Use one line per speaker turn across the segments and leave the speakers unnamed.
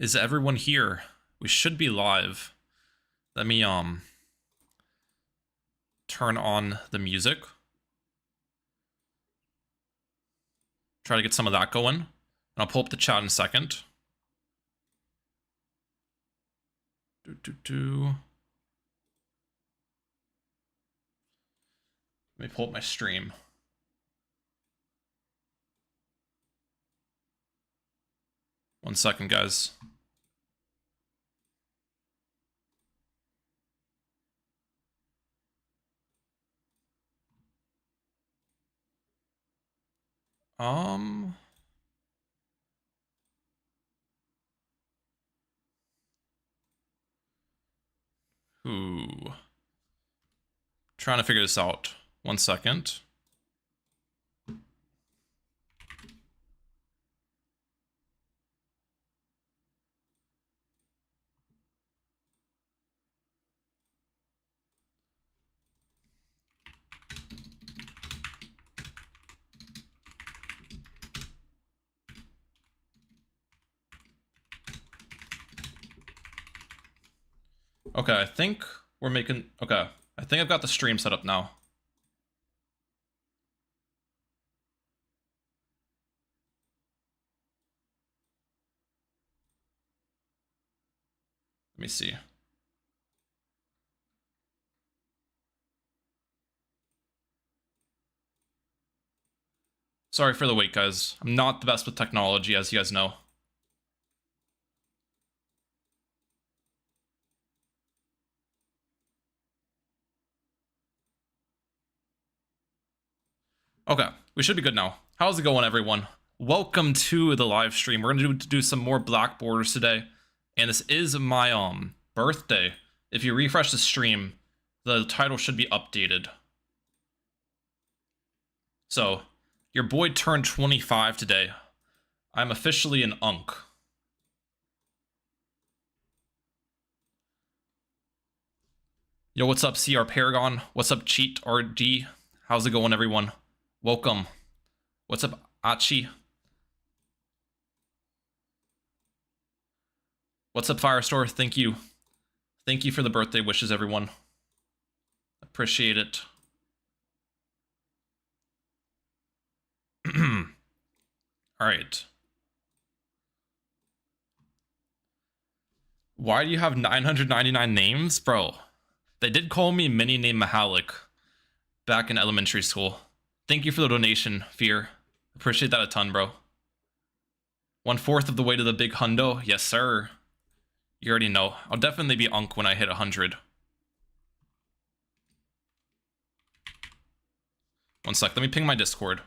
Is everyone here? We should be live. Let me turn on the music. Try to get some of that going. And I'll pull up the chat in a second. Let me pull up my stream. One second, guys. Ooh. Trying to figure this out. One second. Okay, I think we're making... Okay, I think I've got the stream set up now. Let me see. Sorry for the wait, guys. I'm not the best with technology, as you guys know. Okay, we should be good now. How's it going, everyone? Welcome to the live stream. We're gonna do some more black borders today, and this is my birthday. If you refresh the stream, the title should be updated. So, your boy turned 25 today. I'm officially an unk. Yo, what's up, CR Paragon? What's up, Cheat RD? How's it going, everyone? Welcome. What's up, Achi? What's up, Firestore? Thank you. Thank you for the birthday wishes, everyone. Appreciate it. Alright. Why do you have 999 names? Bro, they did call me Mini Name Mahalik back in elementary school. Thank you for the donation, Fear. Appreciate that a ton, bro. 1/4 of the way to the big hundo. Yes, sir. You already know. I'll definitely be unk when I hit 100. One sec. Let me ping my Discord.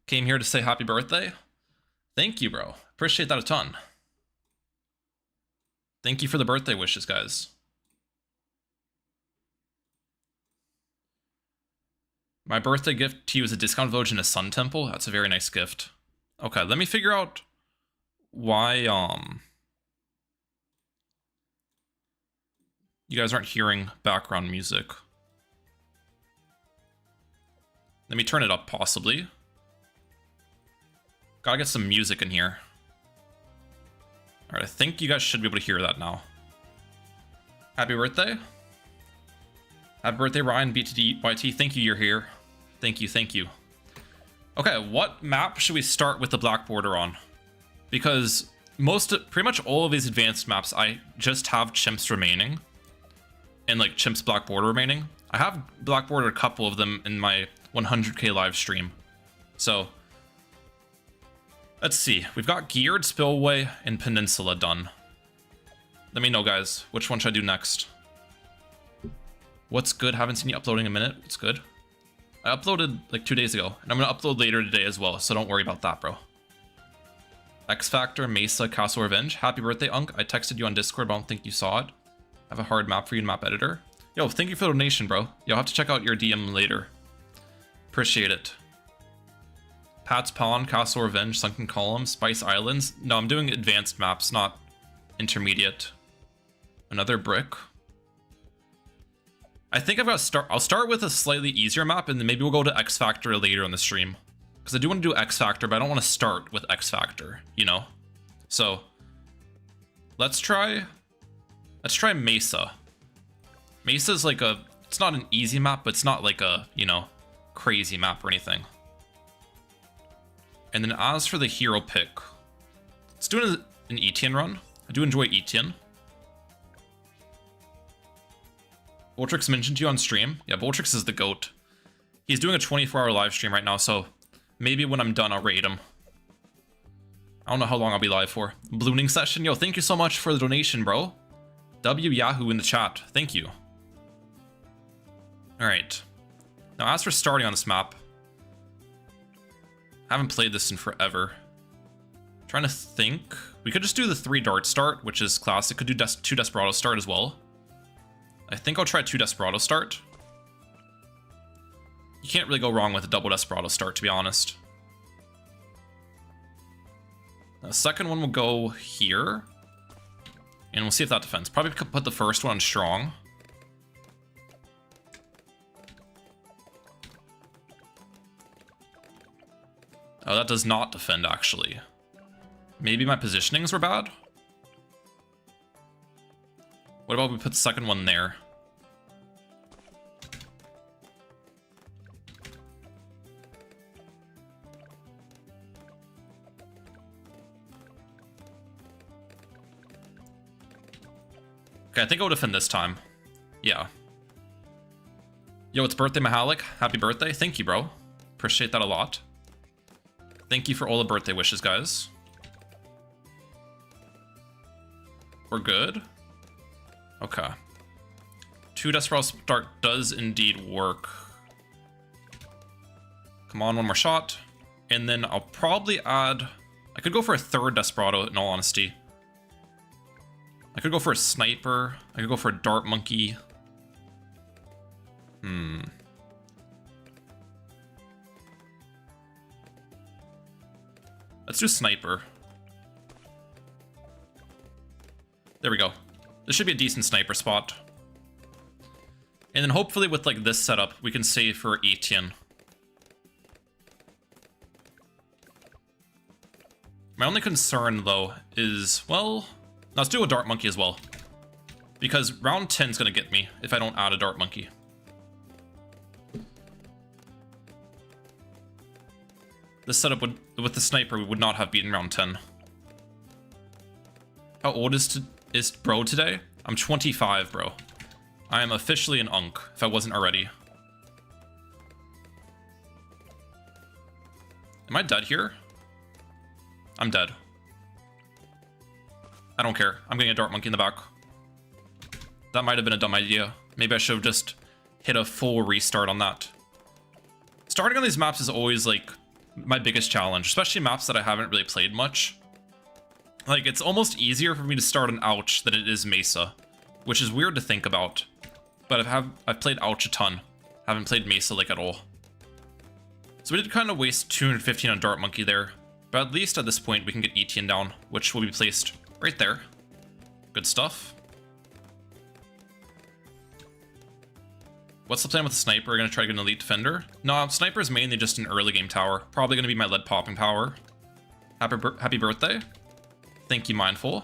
Came here to say happy birthday. Thank you, bro. Appreciate that a ton. Thank you for the birthday wishes, guys. My birthday gift to you is a discount village in a sun temple. That's a very nice gift. Okay, let me figure out why you guys aren't hearing background music. Let me turn it up, possibly. Gotta get some music in here. Alright, I think you guys should be able to hear that now. Happy birthday. Happy birthday, Ryan BTDYT. Thank you, you're here. Thank you, thank you. Okay, what map should we start with the black border on? Because pretty much all of these advanced maps, I just have chimps remaining. And like chimps black border remaining. I have black border a couple of them in my 100k live stream. So, let's see. We've got Geared, Spillway, and Peninsula done. Let me know, guys. Which one should I do next? What's good? Haven't seen you uploading in a minute. What's good? I uploaded like 2 days ago, and I'm gonna upload later today as well, so don't worry about that, bro. X Factor, Mesa, Castle Revenge. Happy birthday, Unk. I texted you on Discord, but I don't think you saw it. I have a hard map for you in Map Editor. Yo, thank you for the donation, bro. You'll have to check out your DM later. Appreciate it. Pat's Pond, Castle Revenge, Sunken Column, Spice Islands. No, I'm doing advanced maps, not intermediate. Another brick. I think I'll start with a slightly easier map, and then maybe we'll go to X Factor later on the stream. Because I do want to do X Factor, but I don't want to start with X Factor, you know? So, let's try Mesa. Mesa's like it's not an easy map, but it's not like a, you know, crazy map or anything. And then as for the hero pick, let's do an Etienne run. I do enjoy Etienne. Boltrix mentioned you on stream. Yeah, Boltrix is the GOAT. He's doing a 24-hour live stream right now, so maybe when I'm done, I'll raid him. I don't know how long I'll be live for. Blooning session? Yo, thank you so much for the donation, bro. W Yahoo in the chat. Thank you. Alright. Now, as for starting on this map, I haven't played this in forever. Trying to think. We could just do the 3 dart start, which is classic. Could do 2 Desperado start as well. I think I'll try 2 Desperado start. You can't really go wrong with a double Desperado start, to be honest. The second one will go here. And we'll see if that defends. Probably put the first one on strong. Oh, that does not defend, actually. Maybe my positionings were bad? What about we put the second one there? Okay, I think I'll defend this time. Yeah. Yo, it's birthday Mahalik. Happy birthday. Thank you, bro. Appreciate that a lot. Thank you for all the birthday wishes, guys. We're good. Okay. 2 Desperado start does indeed work. Come on, one more shot. And then I'll probably add... I could go for a 3rd Desperado, in all honesty. I could go for a Sniper. I could go for a Dart Monkey. Let's do Sniper. There we go. This should be a decent sniper spot. And then hopefully with like this setup, we can save for Etienne. My only concern though is, well, let's do a Dart Monkey as well. Because round 10 is going to get me if I don't add a Dart Monkey. This setup would, with the sniper, we would not have beaten round 10. How old is bro today? I'm 25, bro. I am officially an unk, if I wasn't already. Am I dead here? I'm dead. I don't care. I'm getting a Dart Monkey in the back. That might have been a dumb idea. Maybe I should have just hit a full restart on that. Starting on these maps is always like my biggest challenge, especially maps that I haven't really played much. Like, it's almost easier for me to start on Ouch than it is Mesa, which is weird to think about. But I've played Ouch a ton. Haven't played Mesa like at all. So we did kind of waste 215 on Dart Monkey there, but at least at this point we can get Etienne down, which will be placed right there. Good stuff. What's the plan with the sniper? We're gonna try to get an elite defender? No, sniper is mainly just an early game tower. Probably gonna be my lead popping power. Happy birthday. Thank you, Mindful.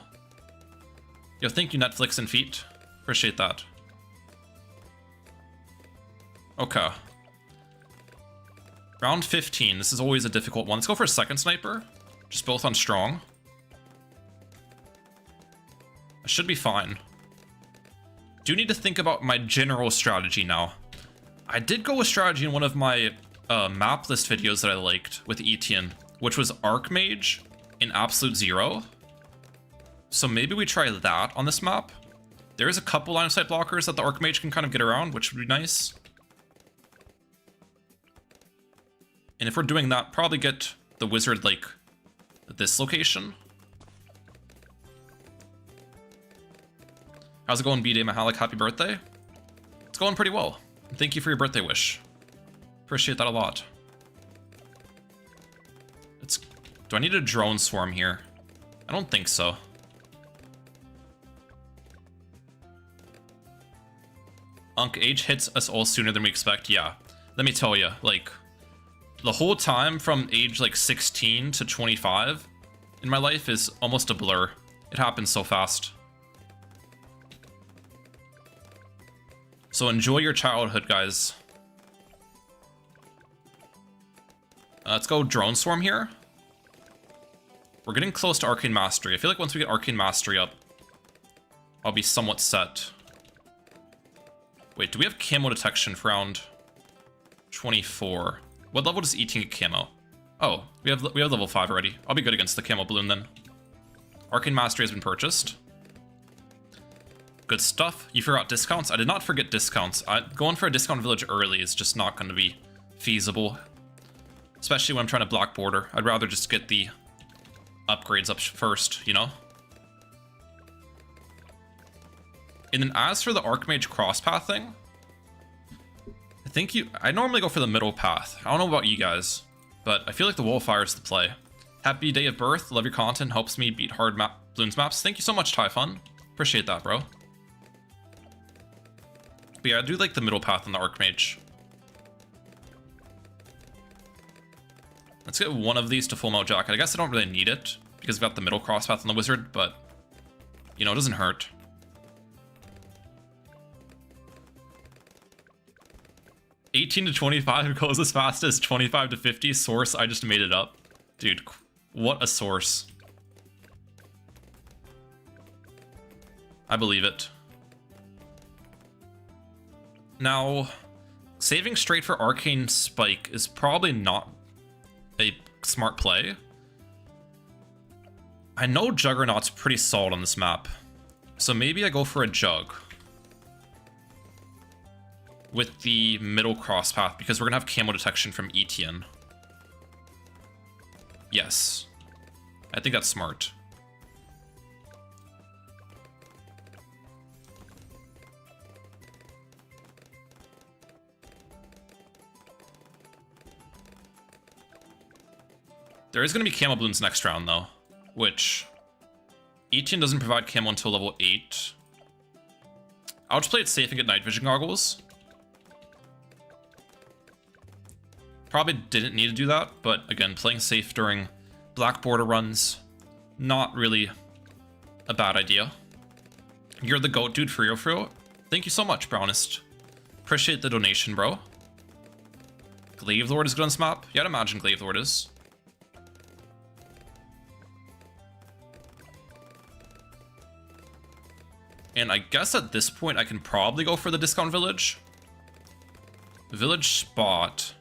Yo, thank you, Netflix and Feet. Appreciate that. Okay. Round 15. This is always a difficult one. Let's go for a second sniper. Just both on strong. I should be fine. Do need to think about my general strategy now. I did go with strategy in one of my map list videos that I liked with Etienne, which was Archmage in Absolute Zero. So maybe we try that on this map. There is a couple line of sight blockers that the Archmage can kind of get around, which would be nice. And if we're doing that, probably get the wizard like at this location. How's it going, B-Day Mahalik? Happy birthday. It's going pretty well. Thank you for your birthday wish. Appreciate that a lot. Do I need a drone swarm here? I don't think so. Punk, age hits us all sooner than we expect. Yeah, let me tell you, like, the whole time from age like 16 to 25 in my life is almost a blur. It happens so fast. So enjoy your childhood, guys. Let's go Drone Swarm here. We're getting close to Arcane Mastery. I feel like once we get Arcane Mastery up, I'll be somewhat set. Wait, do we have camo detection for round 24? What level does E-Team get camo? Oh, we have level 5 already. I'll be good against the camo balloon then. Arcane Mastery has been purchased. Good stuff. You forgot discounts? I did not forget discounts. Going for a discount village early is just not going to be feasible. Especially when I'm trying to block border. I'd rather just get the upgrades up first, you know? And then as for the Archmage crosspath thing, I normally go for the middle path. I don't know about you guys, but I feel like the Wolfire is the play. Happy day of birth. Love your content. Helps me beat hard Bloons maps. Thank you so much, Typhon. Appreciate that, bro. But yeah, I do like the middle path on the Archmage. Let's get one of these to full mount jacket. I guess I don't really need it because I've got the middle crosspath on the wizard, but you know, it doesn't hurt. $18 to $25 goes as fast as $25 to $50. Source, I just made it up. Dude, what a source. I believe it. Now, saving straight for Arcane Spike is probably not a smart play. I know Juggernaut's pretty solid on this map, so maybe I go for a Jug with the middle crosspath because we're gonna have camo detection from Etienne. Yes, I think that's smart. There is going to be camo balloons next round, though, which Etienne doesn't provide camo until level 8. I'll just play it safe and get night vision goggles. Probably didn't need to do that, but again, playing safe during black border runs, not really a bad idea. You're the goat, dude, for real. Thank you so much, Brownest. Appreciate the donation, bro. Glaive Lord is good on this map? Yeah, I'd imagine Glaive Lord is. And I guess at this point I can probably go for the discount village. Village spot.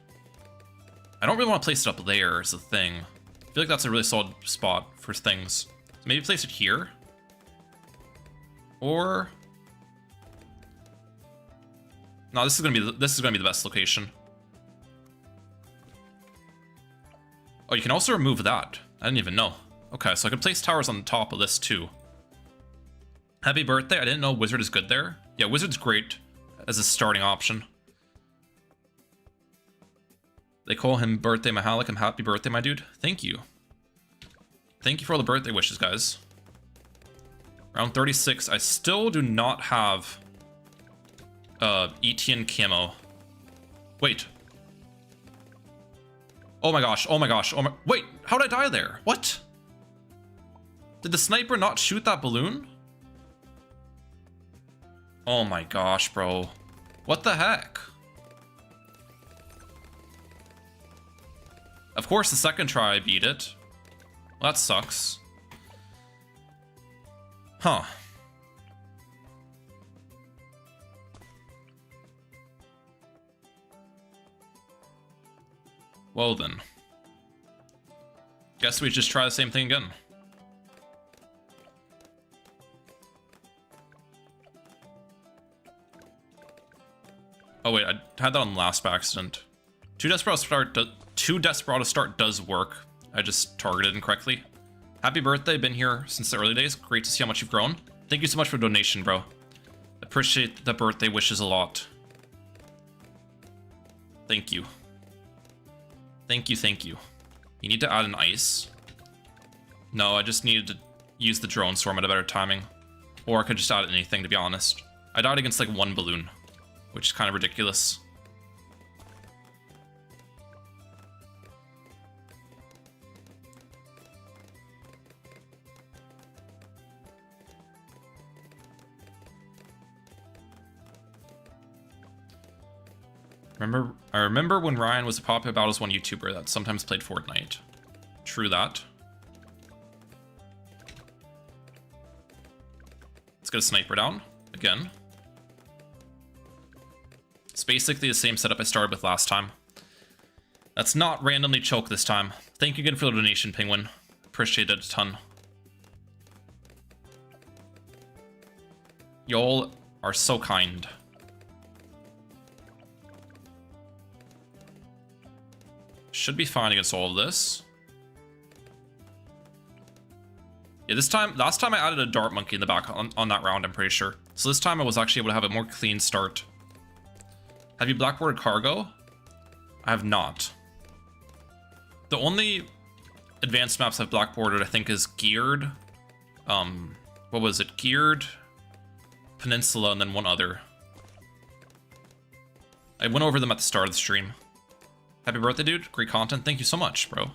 I don't really want to place it up there is the thing. I feel like that's a really solid spot for things. So maybe place it here. Or no, this is gonna be the best location. Oh, you can also remove that. I didn't even know. Okay, so I can place towers on the top of this too. Happy birthday. I didn't know Wizard is good there. Yeah, Wizard's great as a starting option. They call him Birthday Mahalik. I'm happy birthday, my dude. Thank you. Thank you for all the birthday wishes, guys. Round 36. I still do not have Etienne camo. Wait. Oh my gosh. Oh my gosh. Oh my. Wait. How did I die there? What? Did the sniper not shoot that balloon? Oh my gosh, bro. What the heck? Of course, the second try I beat it. Well, that sucks. Huh. Well then. Guess we just try the same thing again. Oh wait, I had that on last by accident. Two Desperado start does work. I just targeted incorrectly. Happy birthday, been here since the early days. Great to see how much you've grown. Thank you so much for the donation, bro. Appreciate the birthday wishes a lot. Thank you. Thank you, thank you. You need to add an ice. No, I just needed to use the drone swarm at a better timing. Or I could just add anything, to be honest. I died against like one balloon. which is kind of ridiculous. I remember when Ryan was a popular Battles 1 YouTuber that sometimes played Fortnite. True that. Let's get a sniper down again. It's basically the same setup I started with last time. Let's not randomly choke this time. Thank you again for the donation, Penguin. Appreciate it a ton. Y'all are so kind. Should be fine against all of this. Yeah, last time I added a dart monkey in the back on that round, I'm pretty sure. So this time I was actually able to have a more clean start. Have you blackboarded cargo? I have not. The only advanced maps I've blackboarded, I think, is Geared. What was it? Geared, Peninsula, and then one other. I went over them at the start of the stream. Happy birthday, dude. Great content. Thank you so much, bro.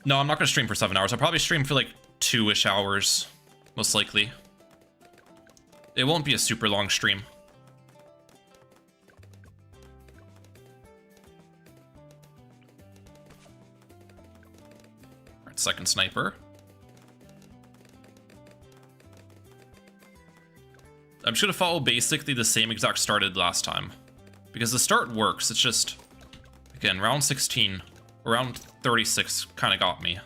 No, I'm not going to stream for 7 hours. I'll probably stream for like 2-ish hours, most likely. It won't be a super long stream. Alright, second sniper. I'm just going to follow basically the same exact start I did last time. Because the start works, it's just, again, round 16, round 36 kind of got me.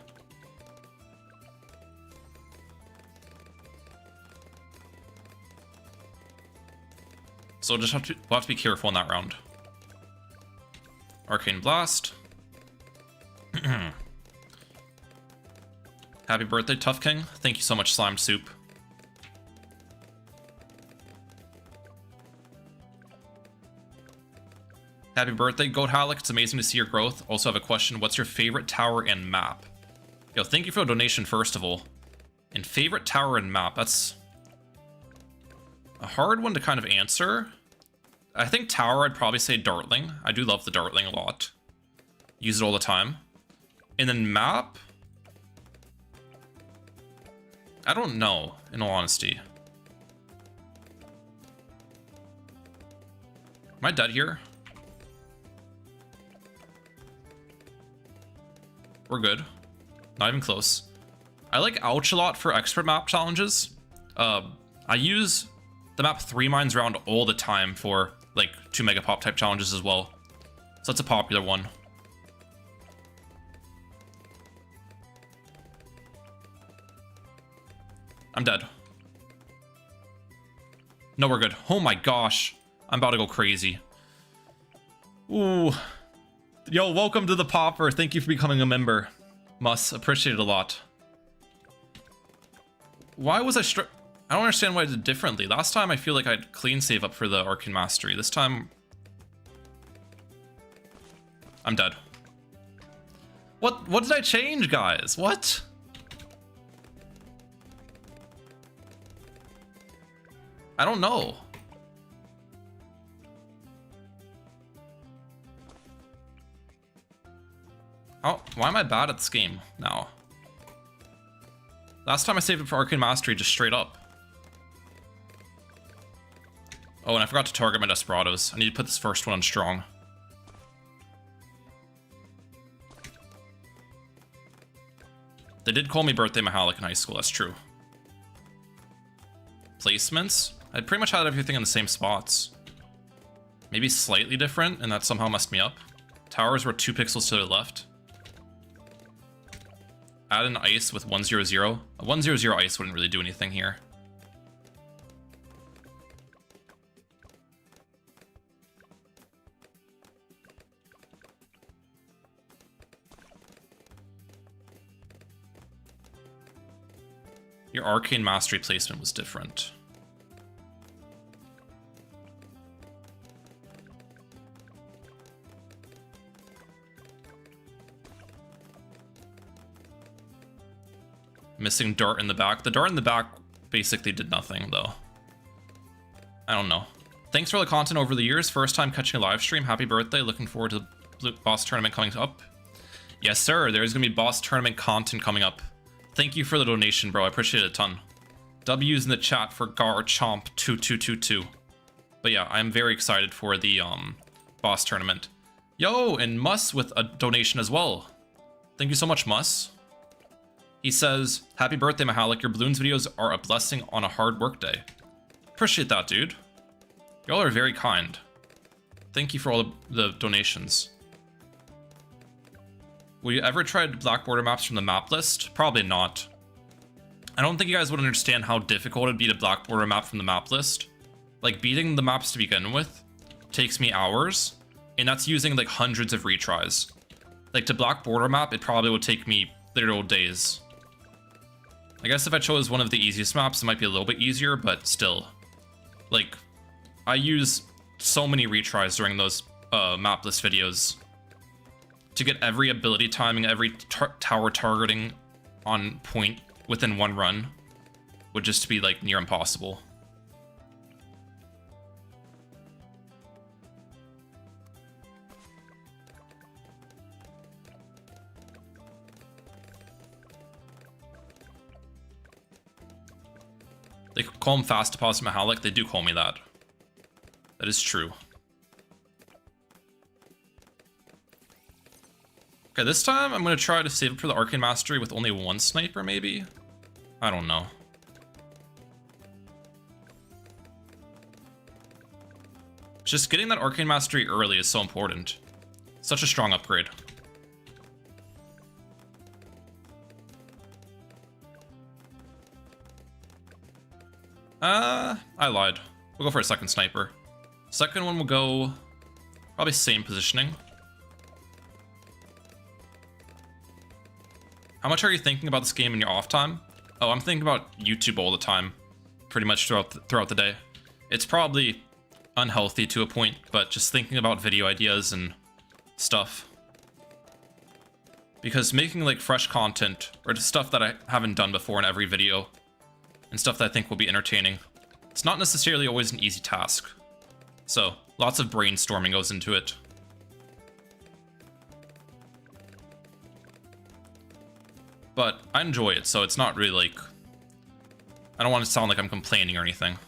So we'll have to be careful in that round. Arcane Blast. Happy birthday, Tough King. Thank you so much, Slime Soup. Happy birthday, Goat Halleck. It's amazing to see your growth. Also have a question. What's your favorite tower and map? Yo, thank you for the donation, first of all. And favorite tower and map, that's a hard one to kind of answer. I think tower, I'd probably say Dartling. I do love the Dartling a lot. Use it all the time. And then map, I don't know, in all honesty. Am I dead here? We're good. Not even close. I like Ouch a lot for expert map challenges. I use the map 3 mines round all the time for like 2 megapop type challenges as well. So that's a popular one. I'm dead. No, we're good. Oh my gosh. I'm about to go crazy. Ooh. Yo, welcome to the Popper. Thank you for becoming a member. Mus, appreciate it a lot. Why was I I don't understand why I did differently. Last time I feel like I had clean save up for the Arcane Mastery. This time I'm dead. What did I change, guys? What? I don't know. Oh, why am I bad at this game now? Last time I saved it for Arcane Mastery, just straight up. Oh, and I forgot to target my Desperados. I need to put this first one on strong. They did call me Birthday Mahalik in high school, that's true. Placements? I pretty much had everything in the same spots. Maybe slightly different, and that somehow messed me up. Towers were 2 pixels to the left. Add an ice with 100. A 100 ice wouldn't really do anything here. Your Arcane Mastery placement was different. Missing dart in the back. The dart in the back basically did nothing, though. I don't know. Thanks for the content over the years. First time catching a live stream. Happy birthday. Looking forward to the boss tournament coming up. Yes, sir. There's going to be boss tournament content coming up. Thank you for the donation, bro. I appreciate it a ton. W's in the chat for Garchomp2222. But yeah, I'm very excited for the boss tournament. Yo, and Mus with a donation as well. Thank you so much, Mus. He says, happy birthday, Mahalik. Your Bloons videos are a blessing on a hard work day. Appreciate that, dude. Y'all are very kind. Thank you for all the donations. Will you ever try black border maps from the map list? Probably not. I don't think you guys would understand how difficult it'd be to black border map from the map list. Like, beating the maps to begin with takes me hours, and that's using like hundreds of retries. Like, to black border map, it probably would take me literal days. I guess if I chose one of the easiest maps, it might be a little bit easier, but still. Like, I use so many retries during those map list videos to get every ability timing, every tower targeting on point within one run would just be like near impossible. They call him Fast Deposit Mahalik. They do call me that. That is true. Okay, this time I'm going to try to save it for the Arcane Mastery with only one sniper, maybe? I don't know. Just getting that Arcane Mastery early is so important. Such a strong upgrade. I lied. We'll go for a second sniper. Second one will go probably same positioning. How much are you thinking about this game in your off time? Oh, I'm thinking about YouTube all the time, pretty much throughout the day. It's probably unhealthy to a point, but just thinking about video ideas and stuff. Because making like fresh content, or just stuff that I haven't done before in every video, and stuff that I think will be entertaining, it's not necessarily always an easy task. So, lots of brainstorming goes into it. But I enjoy it, so it's not really like... I don't want to sound like I'm complaining or anything.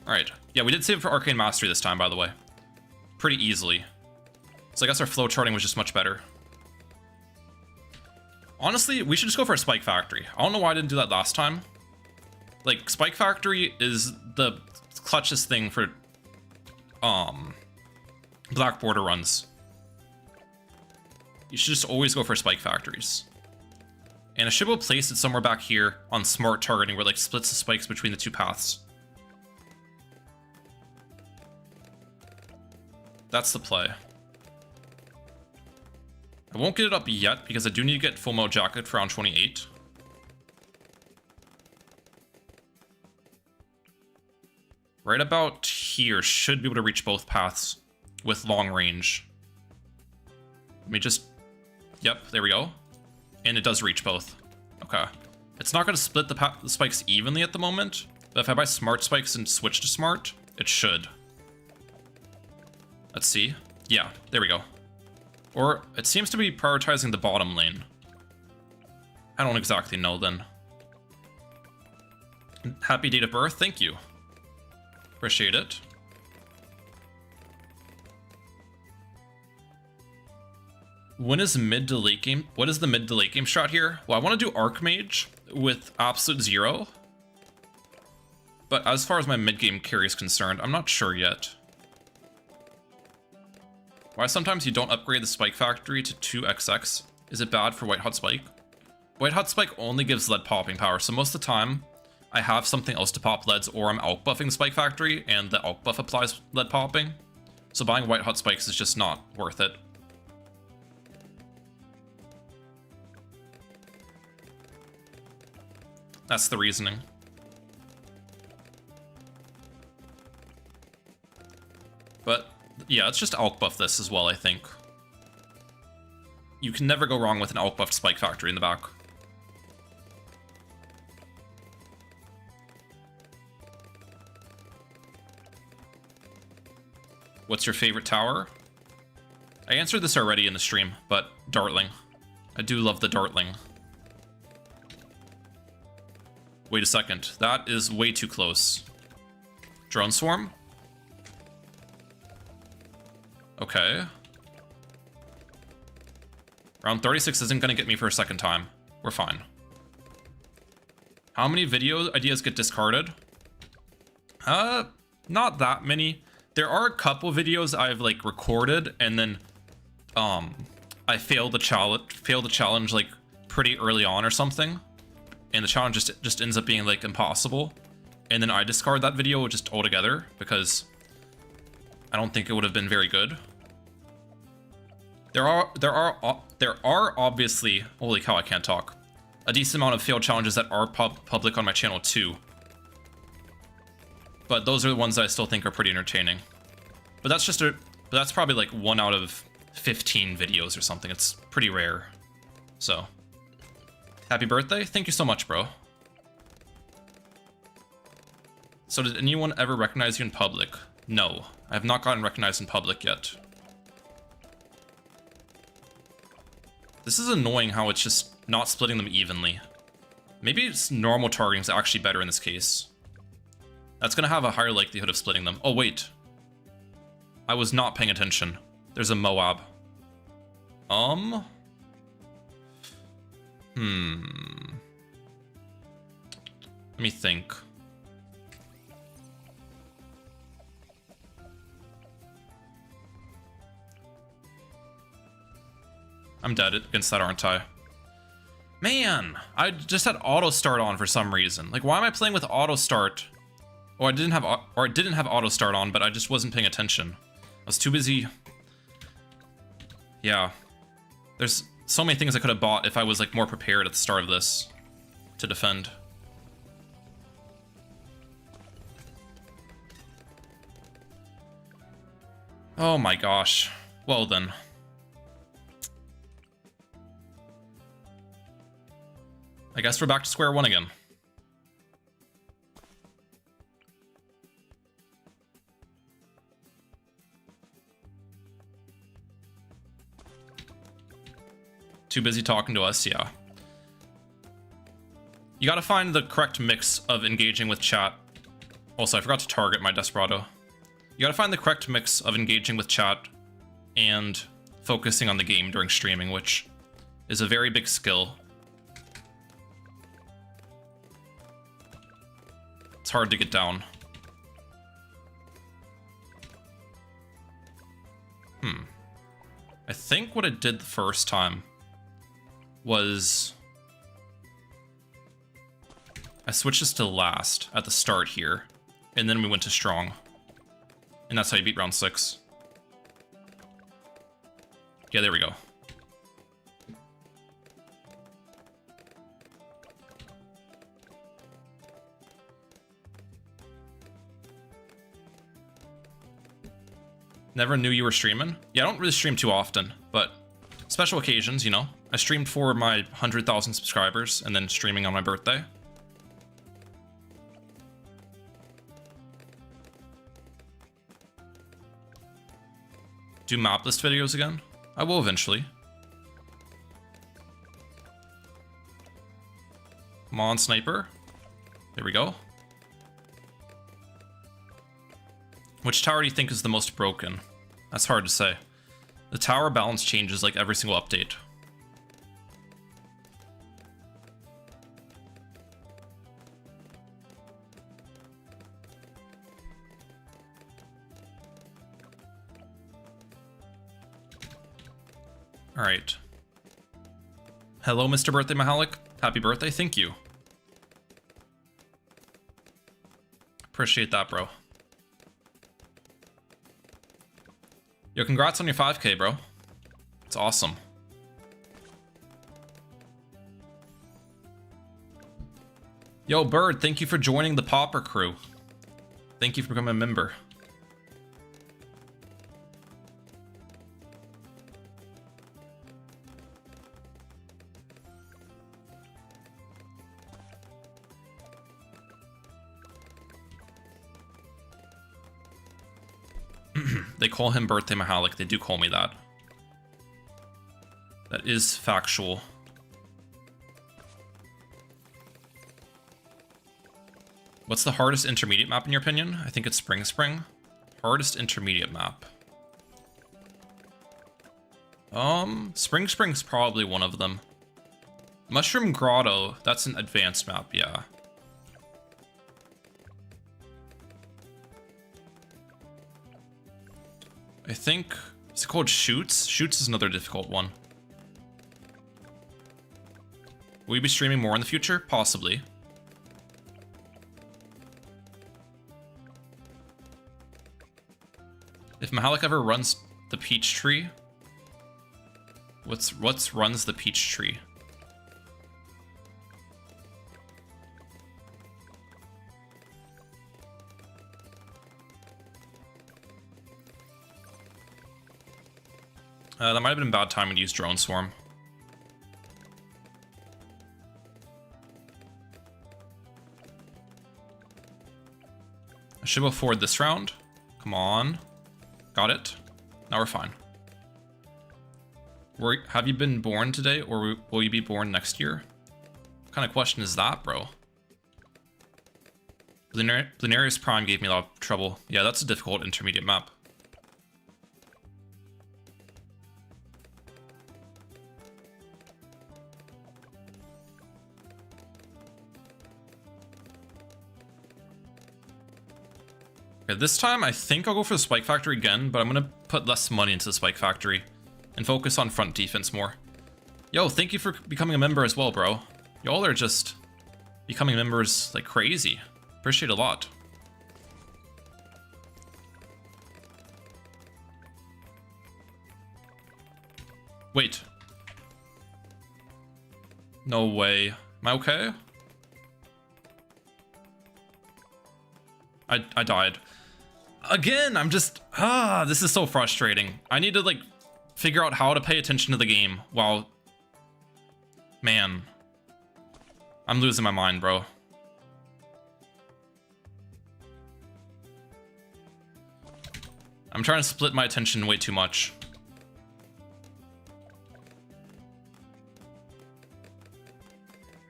Alright. Yeah, we did save it for Arcane Mastery this time, by the way. Pretty easily. So I guess our flow charting was just much better. Honestly, we should just go for a Spike Factory. I don't know why I didn't do that last time. Like, Spike Factory is the clutchest thing for... black border runs. You should just always go for spike factories. And I should be able to place it somewhere back here on smart targeting where it like splits the spikes between the two paths. That's the play. I won't get it up yet because I do need to get full mode jacket for round 28. Right about here should be able to reach both paths with long range. Let me just... Yep, there we go. And it does reach both. Okay. It's not going to split the spikes evenly at the moment, but if I buy smart spikes and switch to smart, it should. Let's see. Yeah, there we go. Or it seems to be prioritizing the bottom lane. I don't exactly know then. Happy date of birth, thank you. Appreciate it. When is mid to late game? What is the mid to late game strat here? Well, I want to do Archmage with Absolute Zero. But as far as my mid game carry is concerned, I'm not sure yet. Why sometimes you don't upgrade the Spike Factory to 2XX? Is it bad for White Hot Spike? White Hot Spike only gives lead popping power, so most of the time I have something else to pop leads, or I'm out buffing the Spike Factory and the out buff applies lead popping. So buying White Hot Spikes is just not worth it. That's the reasoning. But yeah, let's just alk buff this as well, I think. You can never go wrong with an alk buffed Spike Factory in the back. What's your favorite tower? I answered this already in the stream, but Dartling. I do love the Dartling. Wait a second. That is way too close. Drone Swarm? Okay. Round 36 isn't going to get me for a second time. We're fine. How many video ideas get discarded? Not that many. There are a couple videos I've like recorded and then I failed the challenge like pretty early on or something. And the challenge just ends up being like impossible. And then I discard that video just altogether because I don't think it would have been very good. There are obviously, holy cow, I can't talk, a decent amount of failed challenges that are public on my channel too. But those are the ones that I still think are pretty entertaining. But that's probably like 1 out of 15 videos or something. It's pretty rare. So, happy birthday. Thank you so much, bro. So did anyone ever recognize you in public? No, I have not gotten recognized in public yet. This is annoying how it's just not splitting them evenly. Maybe it's normal targeting is actually better in this case. That's gonna have a higher likelihood of splitting them. Oh wait. I was not paying attention. There's a Moab. Let me think. I'm dead against that, aren't I? Man, I just had auto start on for some reason. Like, why am I playing with auto start? Or I didn't have auto start on, but I just wasn't paying attention. I was too busy. Yeah. There's so many things I could have bought if I was like more prepared at the start of this to defend. Oh my gosh. Well then. I guess we're back to square one again. Too busy talking to us, yeah. You gotta find the correct mix of engaging with chat. Also, I forgot to target my Desperado. You gotta find the correct mix of engaging with chat and focusing on the game during streaming, which is a very big skill. It's hard to get down. I think what I did the first time was I switched this to last at the start here, and then we went to strong. And that's how you beat round 6. Yeah, there we go. Never knew you were streaming? Yeah, I don't really stream too often, but special occasions, you know. I streamed for my 100,000 subscribers and then streaming on my birthday. Do map list videos again? I will eventually. Come on, sniper. There we go. Which tower do you think is the most broken? That's hard to say. The tower balance changes like every single update. All right. Hello, Mr. Birthday Mahalik. Happy birthday. Thank you. Appreciate that, bro. Yo, congrats on your 5K, bro. It's awesome. Yo, Bird, thank you for joining the Popper crew. Thank you for becoming a member. They call him Birthday Mahalik. They do call me that. That is factual. What's the hardest intermediate map in your opinion? I think it's Spring Spring. Hardest intermediate map. Spring Spring's probably one of them. Mushroom Grotto, that's an advanced map, yeah. I think, is it called Shoots? Shoots is another difficult one. Will you be streaming more in the future? Possibly. If Mahalik ever runs the peach tree, what's runs the peach tree? That might have been a bad time to use Drone Swarm. I should go forward this round. Come on. Got it. Now we're fine. Have you been born today, or will you be born next year? What kind of question is that, bro? Lunarius Prime gave me a lot of trouble. Yeah, that's a difficult intermediate map. Okay, this time I think I'll go for the Spike Factory again, but I'm gonna put less money into the Spike Factory and focus on front defense more. Yo, thank you for becoming a member as well, bro. Y'all are just becoming members like crazy. Appreciate it a lot. Wait. No way. Am I okay? I died. Again, I'm just... this is so frustrating. I need to, like, figure out how to pay attention to the game while... Man. I'm losing my mind, bro. I'm trying to split my attention way too much.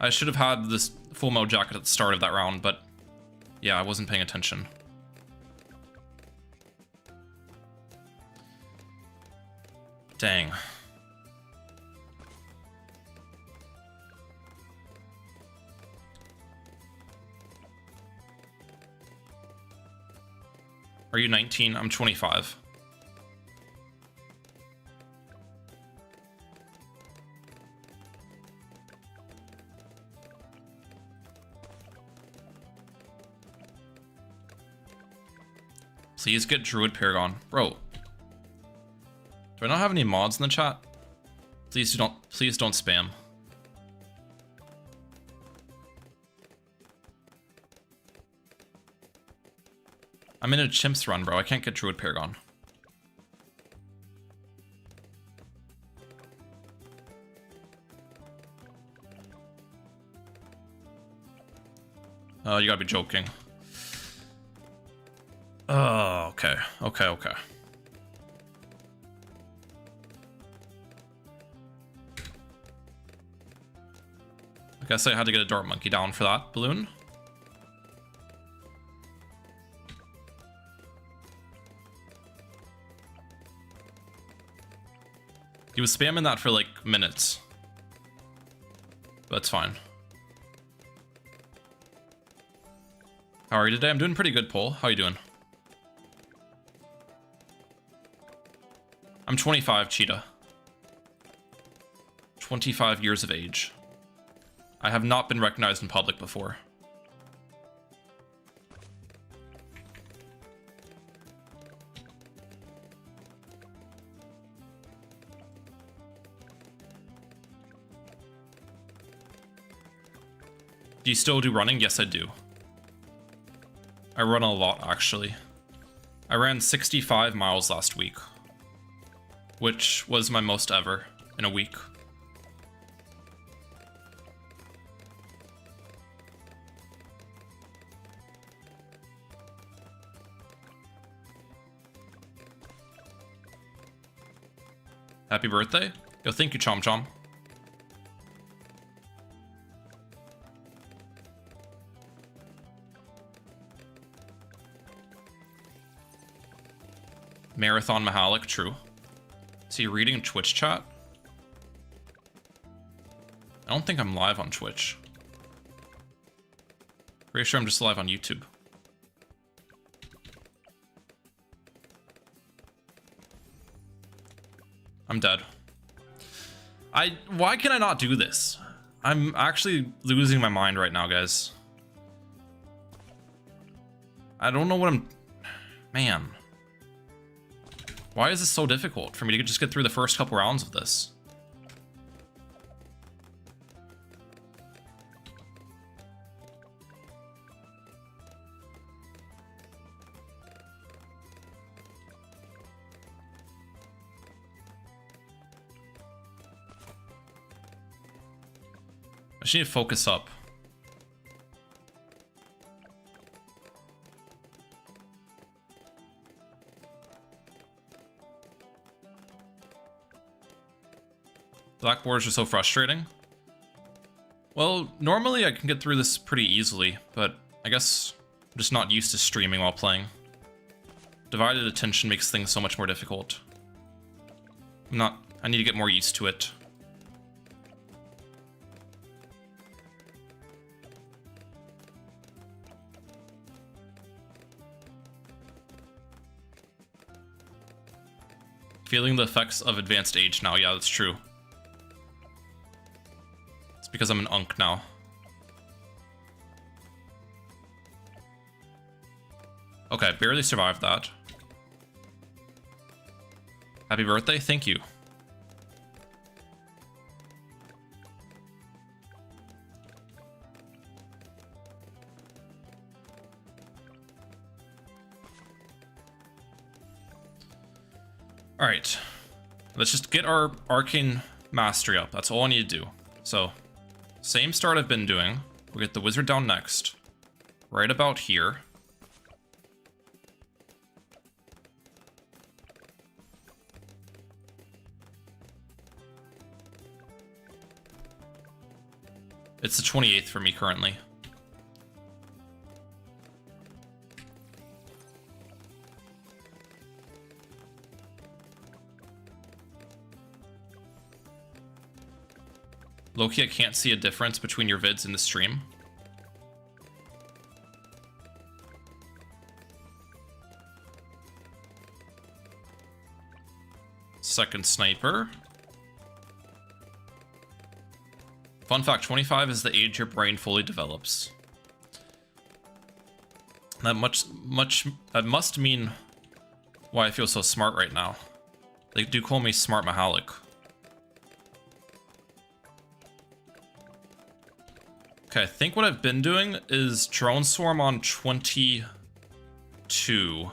I should have had this full mode jacket at the start of that round, but... Yeah, I wasn't paying attention. Dang. Are you 19? I'm 25. Please get Druid Paragon. Bro. Do I not have any mods in the chat? Please don't spam. I'm in a chimps run, bro. I can't get Druid Paragon. Oh, you gotta be joking. Oh, okay. Okay. I guess I had to get a Dart Monkey down for that balloon. He was spamming that for like minutes. But it's fine. How are you today? I'm doing pretty good, Paul. How are you doing? I'm 25, Cheetah. 25 years of age. I have not been recognized in public before. Do you still do running? Yes, I do. I run a lot, actually. I ran 65 miles last week, which was my most ever in a week. Happy birthday. Yo, thank you, Chom Chom. Marathon Mahalik, true. Is he reading Twitch chat? I don't think I'm live on Twitch. Pretty sure I'm just live on YouTube. I'm dead. Why can I not do this? I'm actually losing my mind right now, guys. I don't know what Man. Why is this so difficult for me to just get through the first couple rounds of this? I just need to focus up. Black borders are so frustrating. Well, normally I can get through this pretty easily, but I guess I'm just not used to streaming while playing. Divided attention makes things so much more difficult. I need to get more used to it. Feeling the effects of advanced age now, yeah, that's true. It's because I'm an unk now. Okay, barely survived that. Happy birthday, thank you. Alright, let's just get our arcane mastery up. That's all I need to do. So, same start I've been doing. We'll get the wizard down next. Right about here. It's the 28th for me currently. Loki, I can't see a difference between your vids in the stream. Second sniper. Fun fact, 25 is the age your brain fully develops. That must mean why I feel so smart right now. They do call me Smart Mahalik. Okay, I think what I've been doing is Drone Swarm on 22.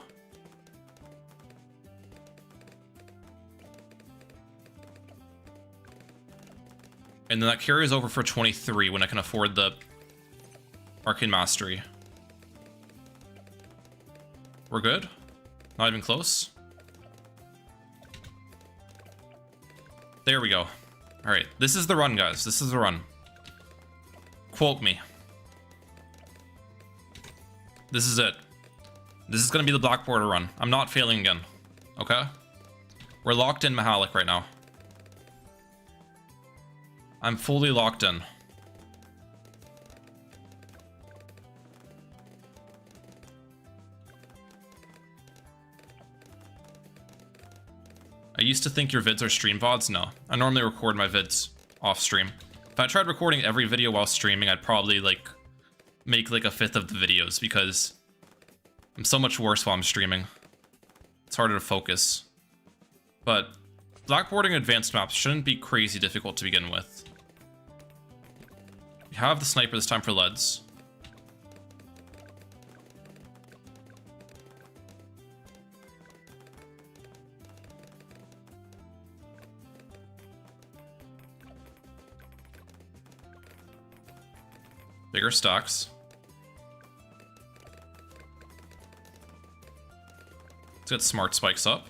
And then that carries over for 23 when I can afford the Arcane Mastery. We're good? Not even close? There we go. Alright, this is the run, guys. This is the run. Quote me. This is it. This is gonna be the Black Border run. I'm not failing again. Okay? We're locked in Mahalik right now. I'm fully locked in. I used to think your vids are stream VODs. No, I normally record my vids off stream. If I tried recording every video while streaming, I'd probably like make like a fifth of the videos because I'm so much worse while I'm streaming. It's harder to focus. But blackboarding advanced maps shouldn't be crazy difficult to begin with. We have the sniper this time for leads. Bigger stocks. Let's get smart spikes up.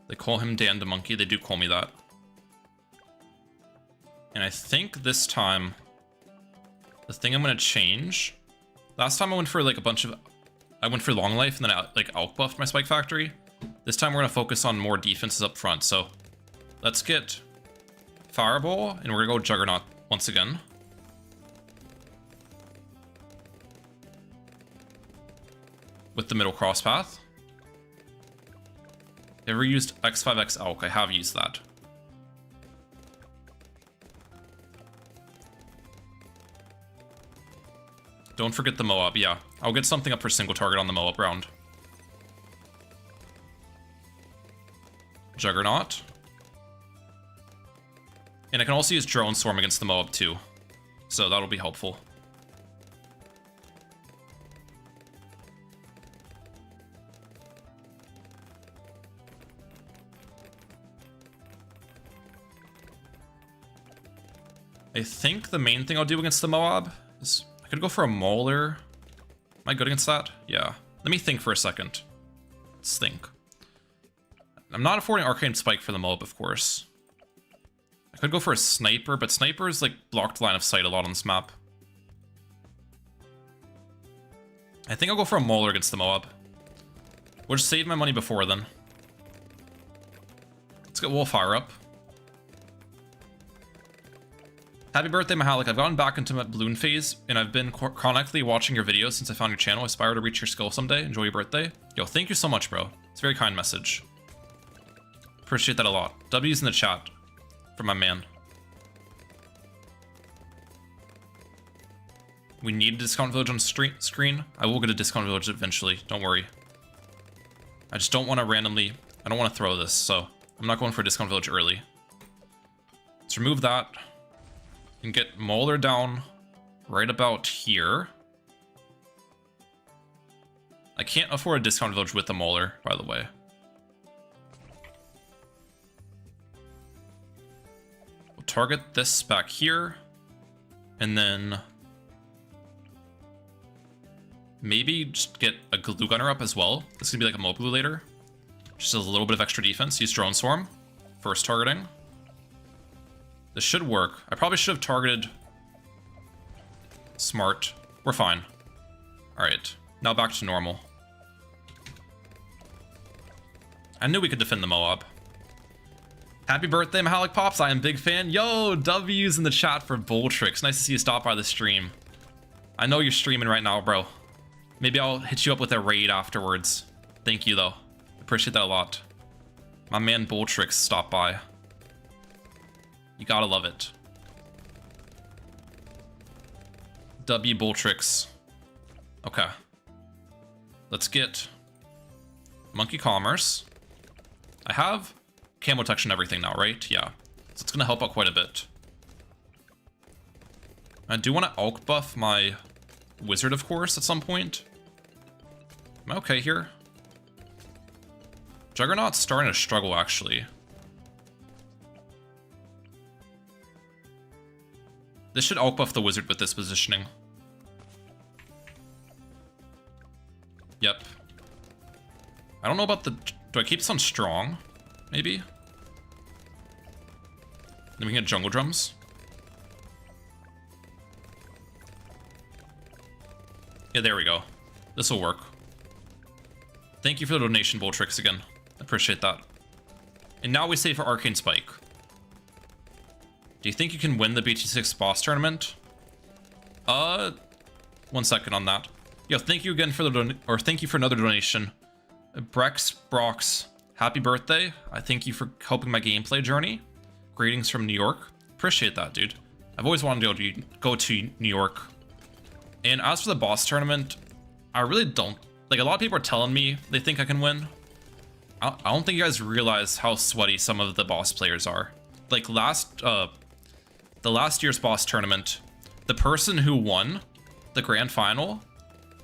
They call him Dan the Monkey. They do call me that. And I think this time, the thing I'm going to change... Last time I went for like a bunch of... I went for long life and then I like out buffed my Spike Factory. This time we're going to focus on more defenses up front. So let's get Fireball and we're going to go Juggernaut once again. With the middle cross path. Ever used X5X Elk? I have used that. Don't forget the Moab, yeah. I'll get something up for single target on the Moab round. Juggernaut. And I can also use Drone Swarm against the Moab too. So that'll be helpful. I think the main thing I'll do against the Moab is... I could go for a Mauler. Am I good against that? Yeah. Let me think for a second. Let's think. I'm not affording Arcane Spike for the Moab, of course. I could go for a Sniper, but Sniper is like blocked line of sight a lot on this map. I think I'll go for a Mauler against the Moab. We'll just save my money before then. Let's get Wolfire up. Happy birthday, Mahalik. I've gotten back into my balloon phase, and I've been chronically watching your videos since I found your channel. I aspire to reach your skill someday. Enjoy your birthday. Yo, thank you so much, bro. It's a very kind message. Appreciate that a lot. W's in the chat from my man. We need a discount village on screen. I will get a discount village eventually. Don't worry. I just don't want to randomly... I don't want to throw this, so I'm not going for a discount village early. Let's remove that. And get Mauler down right about here. I can't afford a discount village with the Mauler, by the way. We'll target this back here. And then... maybe just get a Glue Gunner up as well. This is going to be like a Mob Glue later. Just a little bit of extra defense. Use Drone Swarm. First targeting. This should work. I probably should have targeted Smart. We're fine. Alright, now back to normal. I knew we could defend the Moab. Happy birthday, Mahalik Pops. I am a big fan. Yo, W's in the chat for Bulltrix. Nice to see you stop by the stream. I know you're streaming right now, bro. Maybe I'll hit you up with a raid afterwards. Thank you, though. Appreciate that a lot. My man Bulltrix stopped by. You gotta love it. W Bulltrix. Okay. Let's get Monkey Commerce. I have camo detection everything now, right? Yeah. So it's gonna help out quite a bit. I do want to Elk buff my Wizard, of course, at some point. Am I okay here? Juggernaut's starting to struggle, actually. This should Elk buff the Wizard with this positioning. Yep. I don't know about the... do I keep this on strong? Maybe? Then we can get Jungle Drums. Yeah, there we go. This will work. Thank you for the donation, Bulltrix, again. Appreciate that. And now we save for Arcane Spike. Do you think you can win the BT6 boss tournament? 1 second on that. Yo, thank you again for the thank you for another donation. Brex Brox, happy birthday. I thank you for helping my gameplay journey. Greetings from New York. Appreciate that, dude. I've always wanted to go to New York. And as for the boss tournament, I really don't... like, a lot of people are telling me they think I can win. I don't think you guys realize how sweaty some of the boss players are. Like, the last year's boss tournament, the person who won the grand final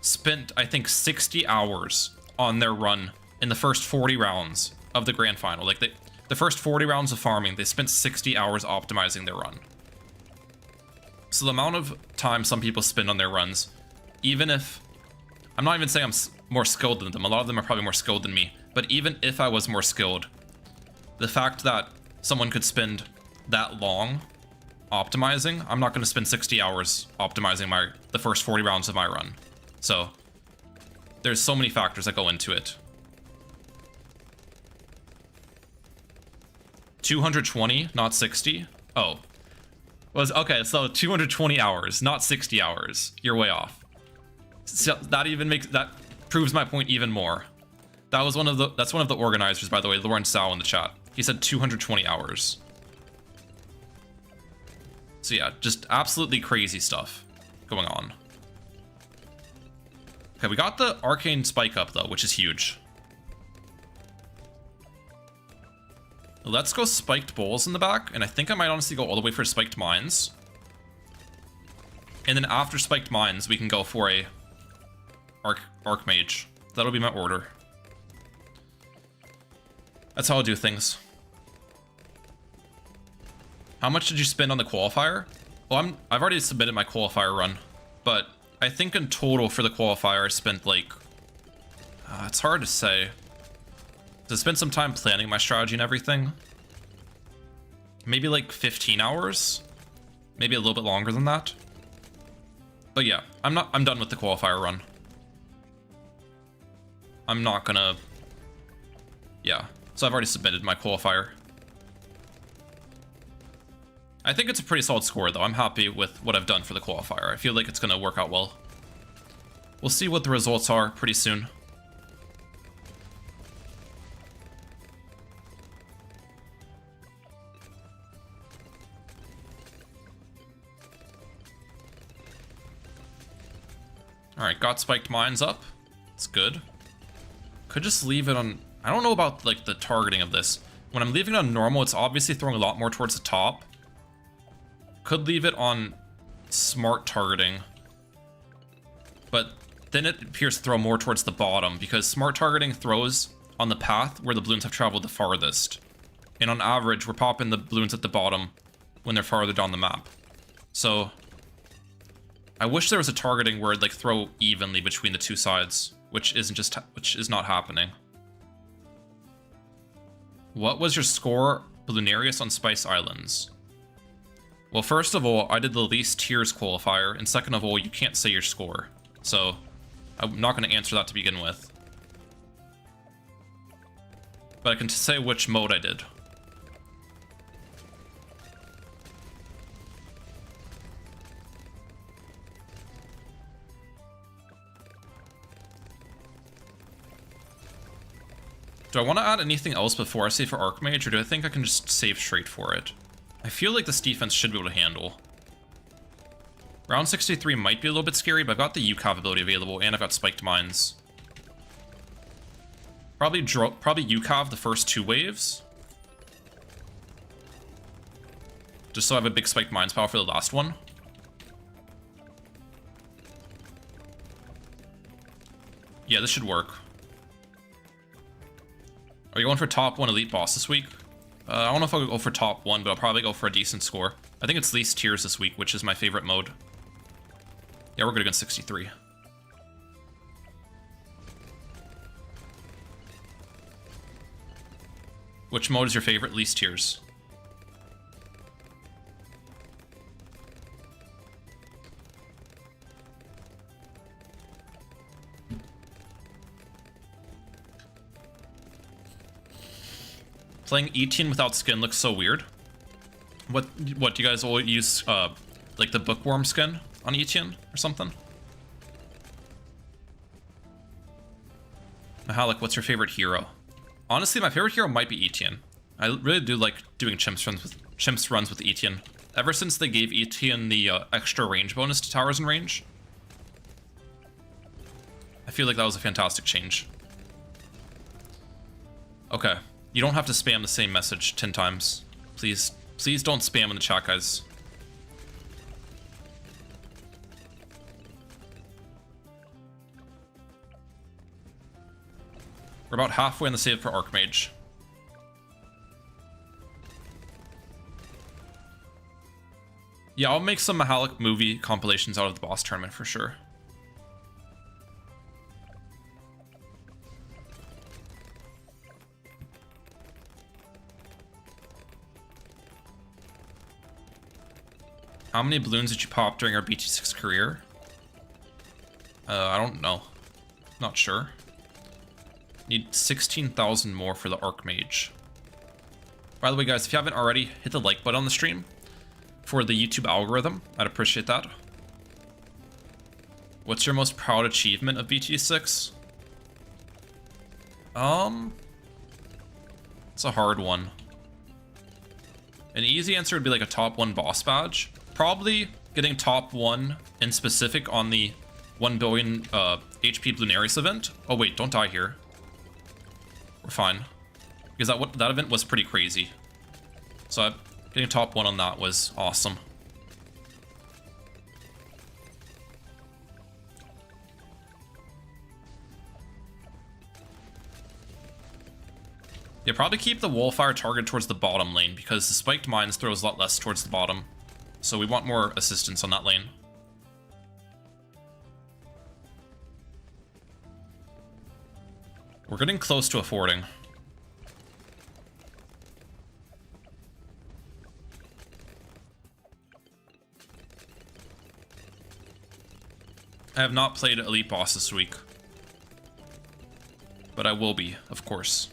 spent, I think, 60 hours on their run in the first 40 rounds of the grand final. Like, the first 40 rounds of farming, they spent 60 hours optimizing their run. So the amount of time some people spend on their runs, even if... I'm not even saying I'm more skilled than them. A lot of them are probably more skilled than me. But even if I was more skilled, The fact that someone could spend that long optimizing, I'm not going to spend 60 hours optimizing the first 40 rounds of my run. So there's so many factors that go into it. 220, not 60. Oh, okay. So 220 hours, not 60 hours. You're way off. So that proves my point even more. That's one of the organizers, by the way, Lauren Sao in the chat. He said 220 hours. So yeah, just absolutely crazy stuff going on. Okay, we got the arcane spike up though, which is huge. Let's go spiked bowls in the back, and I think I might honestly go all the way for spiked mines. And then after spiked mines, we can go for a archmage. That'll be my order. That's how I'll do things. How much did you spend on the qualifier? Well, I've already submitted my qualifier run, but I think in total for the qualifier I spent like, it's hard to say. I spent some time planning my strategy and everything. Maybe like 15 hours, maybe a little bit longer than that. But yeah, I'm done with the qualifier run. I'm not gonna, yeah. So I've already submitted my qualifier. I think it's a pretty solid score though. I'm happy with what I've done for the qualifier. I feel like it's gonna work out well. We'll see what the results are pretty soon. Alright, got spiked mines up. It's good. Could just leave it on... I don't know about like the targeting of this. When I'm leaving it on normal, it's obviously throwing a lot more towards the top. Could leave it on smart targeting. But then it appears to throw more towards the bottom because smart targeting throws on the path where the balloons have traveled the farthest. And on average, we're popping the balloons at the bottom when they're farther down the map. So I wish there was a targeting where it'd like throw evenly between the two sides, which is not happening. What was your score, Balloonarius, on Spice Islands? Well, first of all, I did the least tiers qualifier, and second of all, you can't say your score. So I'm not going to answer that to begin with. But I can say which mode I did. Do I want to add anything else before I save for Archmage, or do I think I can just save straight for it? I feel like this defense should be able to handle. Round 63 might be a little bit scary, but I've got the UCAV ability available, and I've got Spiked Mines. Probably UCAV the first two waves. Just so I have a big Spiked Mines power for the last one. Yeah, this should work. Are you going for top 1 elite boss this week? I don't know if I'll go for top 1, but I'll probably go for a decent score. I think it's least tiers this week, which is my favorite mode. Yeah, we're good against 63. Which mode is your favorite? Least tiers. Playing Etienne without skin looks so weird. What do you guys all use, like the bookworm skin on Etienne or something? Mahalik, what's your favorite hero? Honestly, my favorite hero might be Etienne. I really do like doing chimps runs with Etienne. Ever since they gave Etienne the extra range bonus to towers in range, I feel like that was a fantastic change. Okay. You don't have to spam the same message 10 times. Please don't spam in the chat, guys. We're about halfway in the save for Archmage. Yeah, I'll make some Mahalik movie compilations out of the boss tournament for sure. How many balloons did you pop during our BT6 career? I don't know. Not sure. Need 16,000 more for the Archmage. By the way, guys, if you haven't already, hit the like button on the stream for the YouTube algorithm. I'd appreciate that. What's your most proud achievement of BT6? It's a hard one. An easy answer would be like a top 1 boss badge. Probably getting top 1 in specific on the 1 billion HP Bloonarius event. Oh wait, don't die here. We're fine. Because that event was pretty crazy. So getting top 1 on that was awesome. Yeah, probably keep the Wallfire targeted towards the bottom lane because the Spiked Mines throws a lot less towards the bottom. So we want more assistance on that lane. We're getting close to a fording. I have not played Elite Boss this week. But I will be, of course.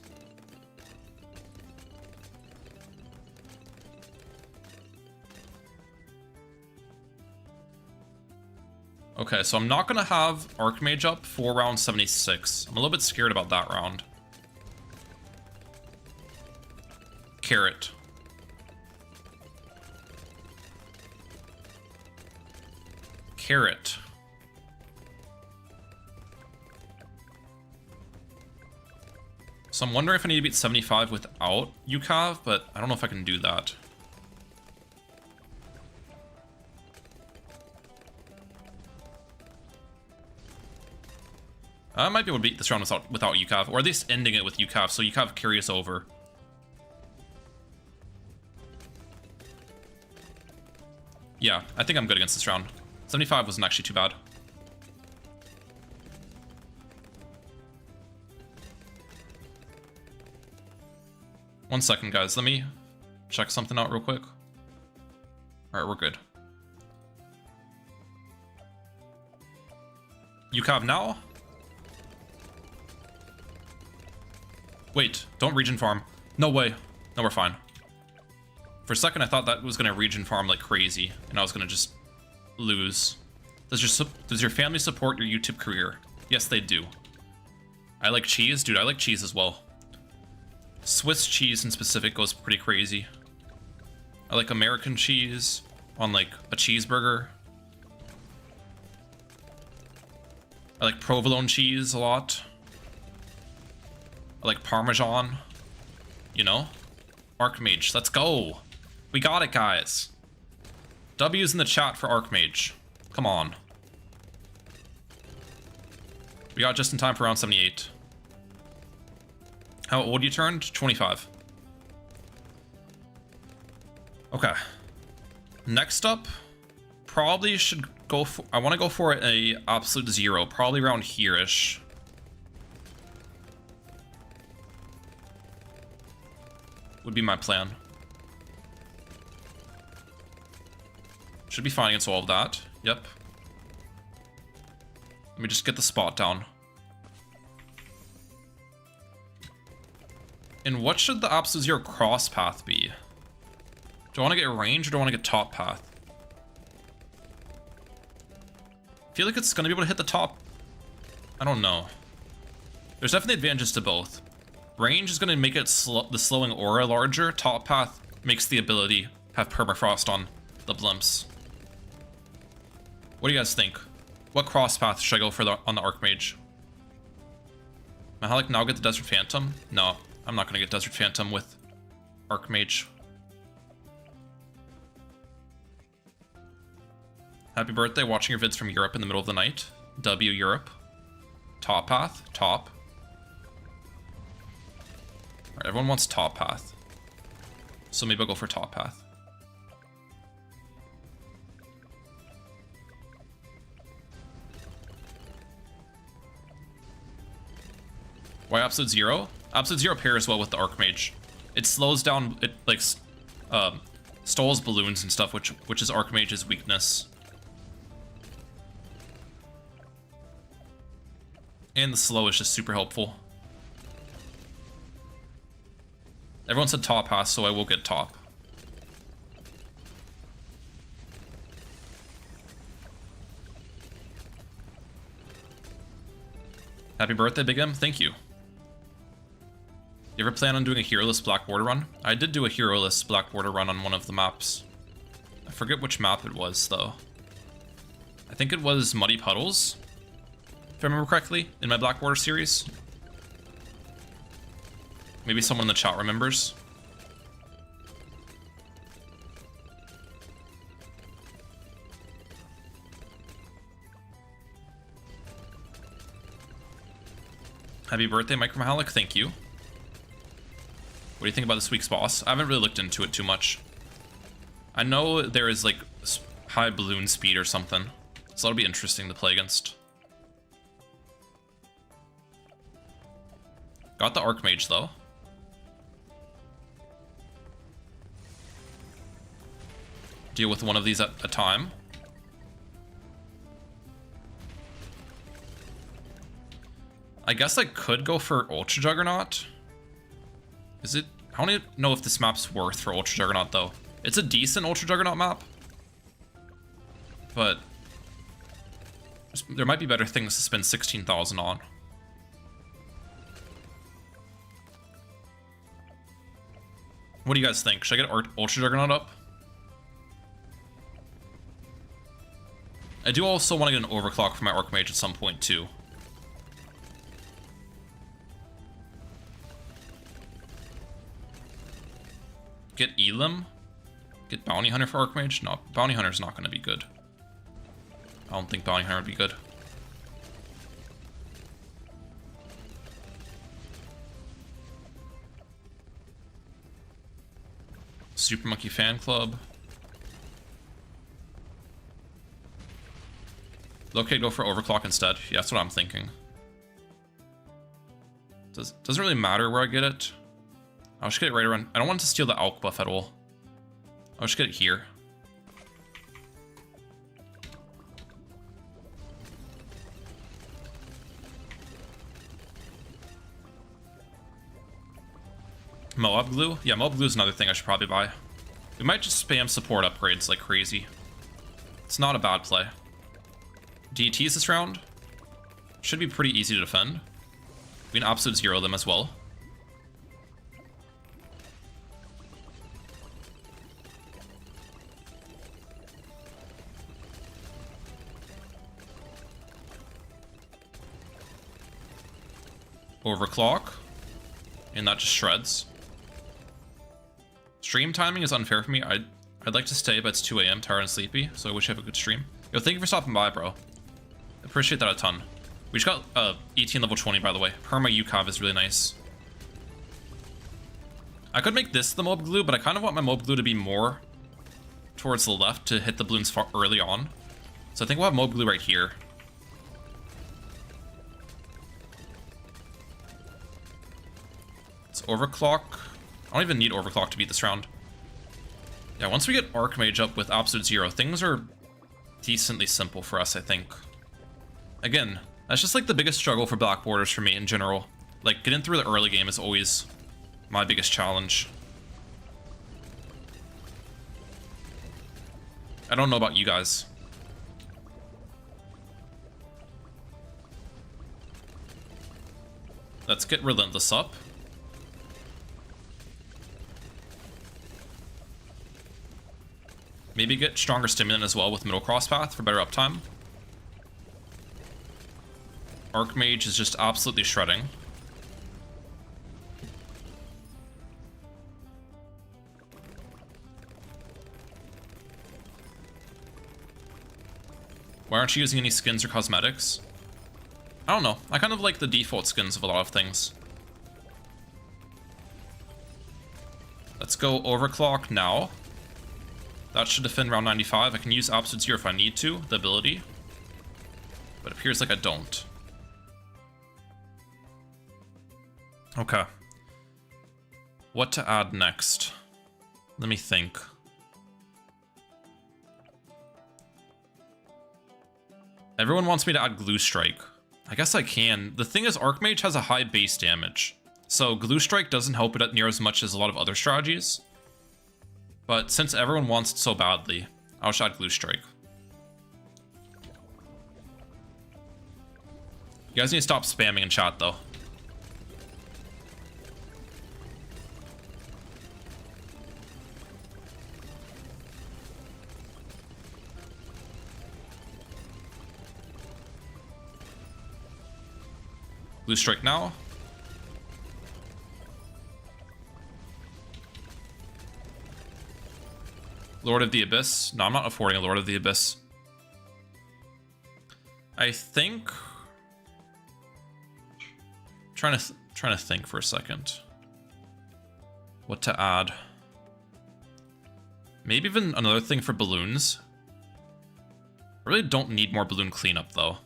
Okay, so I'm not going to have Archmage up for round 76. I'm a little bit scared about that round. Carrot. Carrot. So I'm wondering if I need to beat 75 without UCAV, but I don't know if I can do that. I might be able to beat this round without UCAV, or at least ending it with UCAV, so UCAV carry us over. Yeah, I think I'm good against this round. 75 wasn't actually too bad. One second, guys. Let me check something out real quick. Alright, we're good. UCAV now? Wait, don't region farm. No way. No, we're fine. For a second, I thought that was going to region farm like crazy, and I was going to just lose. Does your family support your YouTube career? Yes, they do. I like cheese? Dude, I like cheese as well. Swiss cheese in specific goes pretty crazy. I like American cheese on like a cheeseburger. I like provolone cheese a lot. I like Parmesan, you know? Archmage, let's go. We got it, guys. W's in the chat for Archmage. Come on. We got just in time for round 78. How old you turned? 25. Okay. Next up, probably should go for... I want to go for a absolute 0, probably around here-ish. Would be my plan. Should be fine against all of that. Yep. Let me just get the spot down. And what should the absolute 0 cross path be? Do I want to get range or do I want to get top path? I feel like it's going to be able to hit the top. I don't know. There's definitely advantages to both. Range is going to make it the slowing aura larger. Top path makes the ability have permafrost on the blimps. What do you guys think? What cross path should I go for on the Archmage? Mahalik now get the Desert Phantom? No, I'm not going to get Desert Phantom with Archmage. Happy birthday, watching your vids from Europe in the middle of the night. W Europe. Top path, top. Alright, everyone wants top path. So maybe I'll go for top path. Why Absolute 0? Absolute 0 pairs well with the Archmage. It slows down, it like Stalls balloons and stuff, which is Archmage's weakness. And the slow is just super helpful. Everyone said top pass, so I will get top. Happy birthday, Big M. Thank you. You ever plan on doing a hero-less Black Border run? I did do a hero-less Black Border run on one of the maps. I forget which map it was, though. I think it was Muddy Puddles, if I remember correctly, in my Black Border series. Maybe someone in the chat remembers. Happy birthday, Micromahalic. Thank you. What do you think about this week's boss? I haven't really looked into it too much. I know there is like high balloon speed or something, so that'll be interesting to play against. Got the Archmage though. Deal with one of these at a time. I guess I could go for Ultra Juggernaut. Is it? I don't even know if this map's worth for Ultra Juggernaut though. It's a decent Ultra Juggernaut map, but there might be better things to spend 16,000 on. What do you guys think? Should I get Ultra Juggernaut up? I do also want to get an overclock for my Archmage at some point too. Get Elim? Get Bounty Hunter for Archmage? No, Bounty Hunter's not going to be good. I don't think Bounty Hunter would be good. Super Monkey Fan Club. Okay, go for Overclock instead. Yeah, that's what I'm thinking. Doesn't really matter where I get it. I'll just get it right around. I don't want to steal the Alk buff at all. I'll just get it here. Moab Glue? Yeah, Moab Glue is another thing I should probably buy. We might just spam support upgrades like crazy. It's not a bad play. DTs this round. Should be pretty easy to defend. We can absolute zero them as well. Overclock. And that just shreds. Stream timing is unfair for me. I'd like to stay, but it's 2 AM, tired and sleepy, so I wish I have a good stream. Yo, thank you for stopping by, bro. Appreciate that a ton. We just got 18 level 20, by the way. Perma UCAV is really nice. I could make this the Mob Glue, but I kind of want my Mob Glue to be more towards the left to hit the balloons far early on. So I think we'll have Mob Glue right here. It's Overclock. I don't even need Overclock to beat this round. Yeah, once we get Archmage up with absolute zero, things are decently simple for us, I think. Again, that's just like the biggest struggle for Black Borders for me in general. Like, getting through the early game is always my biggest challenge. I don't know about you guys. Let's get Relentless up. Maybe get stronger Stimulant as well with Middle Cross Path for better uptime. Archmage is just absolutely shredding. Why aren't you using any skins or cosmetics? I don't know. I kind of like the default skins of a lot of things. Let's go Overclock now. That should defend round 95. I can use Absolute Zero if I need to, the ability. But it appears like I don't. Okay. What to add next? Let me think. Everyone wants me to add Glue Strike. I guess I can. The thing is, Archmage has a high base damage, so Glue Strike doesn't help it near as much as a lot of other strategies. But since everyone wants it so badly, I'll just add Glue Strike. You guys need to stop spamming in chat, though. Blue Strike now. Lord of the Abyss. No, I'm not affording a Lord of the Abyss. I think... Trying to think for a second. What to add. Maybe even another thing for balloons. I really don't need more balloon cleanup, though.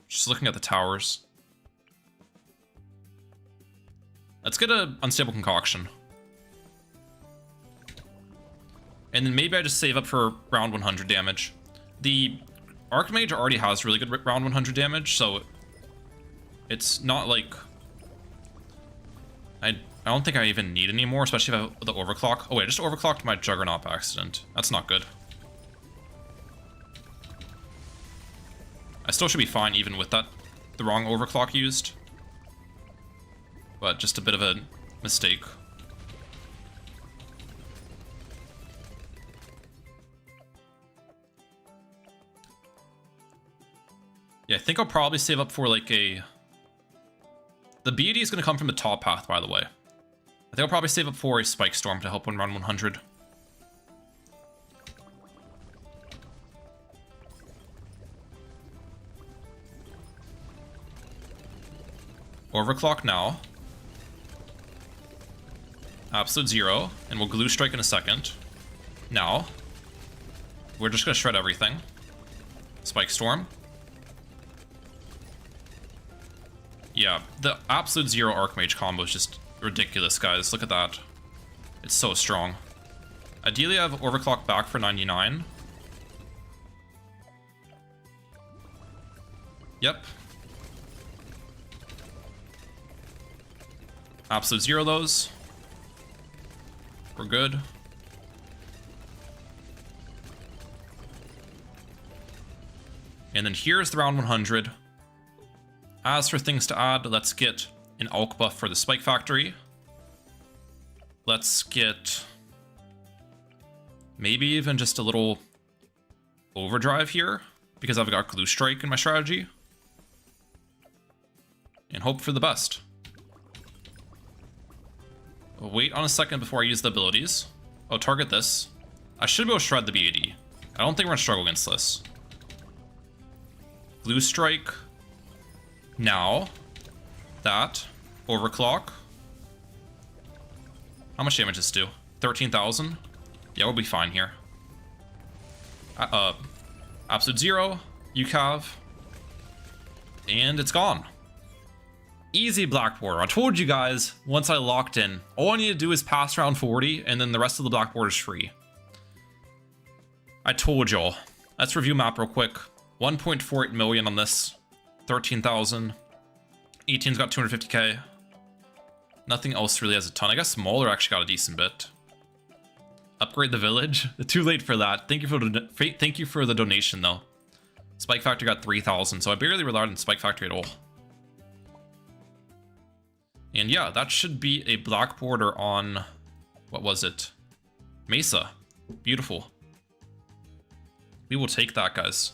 Just looking at the towers. Let's get an unstable concoction. And then maybe I just save up for round 100 damage. The Archmage already has really good round 100 damage, so it's not like... I don't think I even need any more, especially if I have the overclock. Oh wait, I just overclocked my Juggernaut by accident. That's not good. I still should be fine even with that, the wrong overclock used. But just a bit of a mistake. Yeah, I think I'll probably save up for like a... The BD is going to come from the top path, by the way. I think I'll probably save up for a Spike Storm to help when run 100. Overclock now. Absolute zero. And we'll Glue Strike in a second. Now. We're just going to shred everything. Spike Storm. Yeah, the Absolute Zero Archmage combo is just ridiculous, guys. Look at that. It's so strong. Ideally, I have Overclock back for 99. Yep. Absolute Zero those. We're good. And then here's the round 100. As for things to add, let's get an Alk buff for the Spike Factory. Let's get maybe even just a little overdrive here, because I've got Glue Strike in my strategy. And hope for the best. I'll wait on a second before I use the abilities. Oh, target this. I should be able to shred the BAD. I don't think we're gonna struggle against this. Glue Strike. Now, that, overclock. How much damage does this do? 13,000? Yeah, we'll be fine here. Absolute zero, UCAV, and it's gone. Easy black border. I told you guys, once I locked in, all I need to do is pass round 40, and then the rest of the black border is free. I told y'all. Let's review map real quick. 1.48 million on this. 13,000. 18's got 250k. Nothing else really has a ton. I guess Smaller actually got a decent bit. Upgrade the village. Too late for that. Thank you for the donation though. Spike Factory got 3,000, so I barely relied on Spike Factory at all. And yeah, that should be a black border on, what was it? Mesa. Beautiful. We will take that, guys.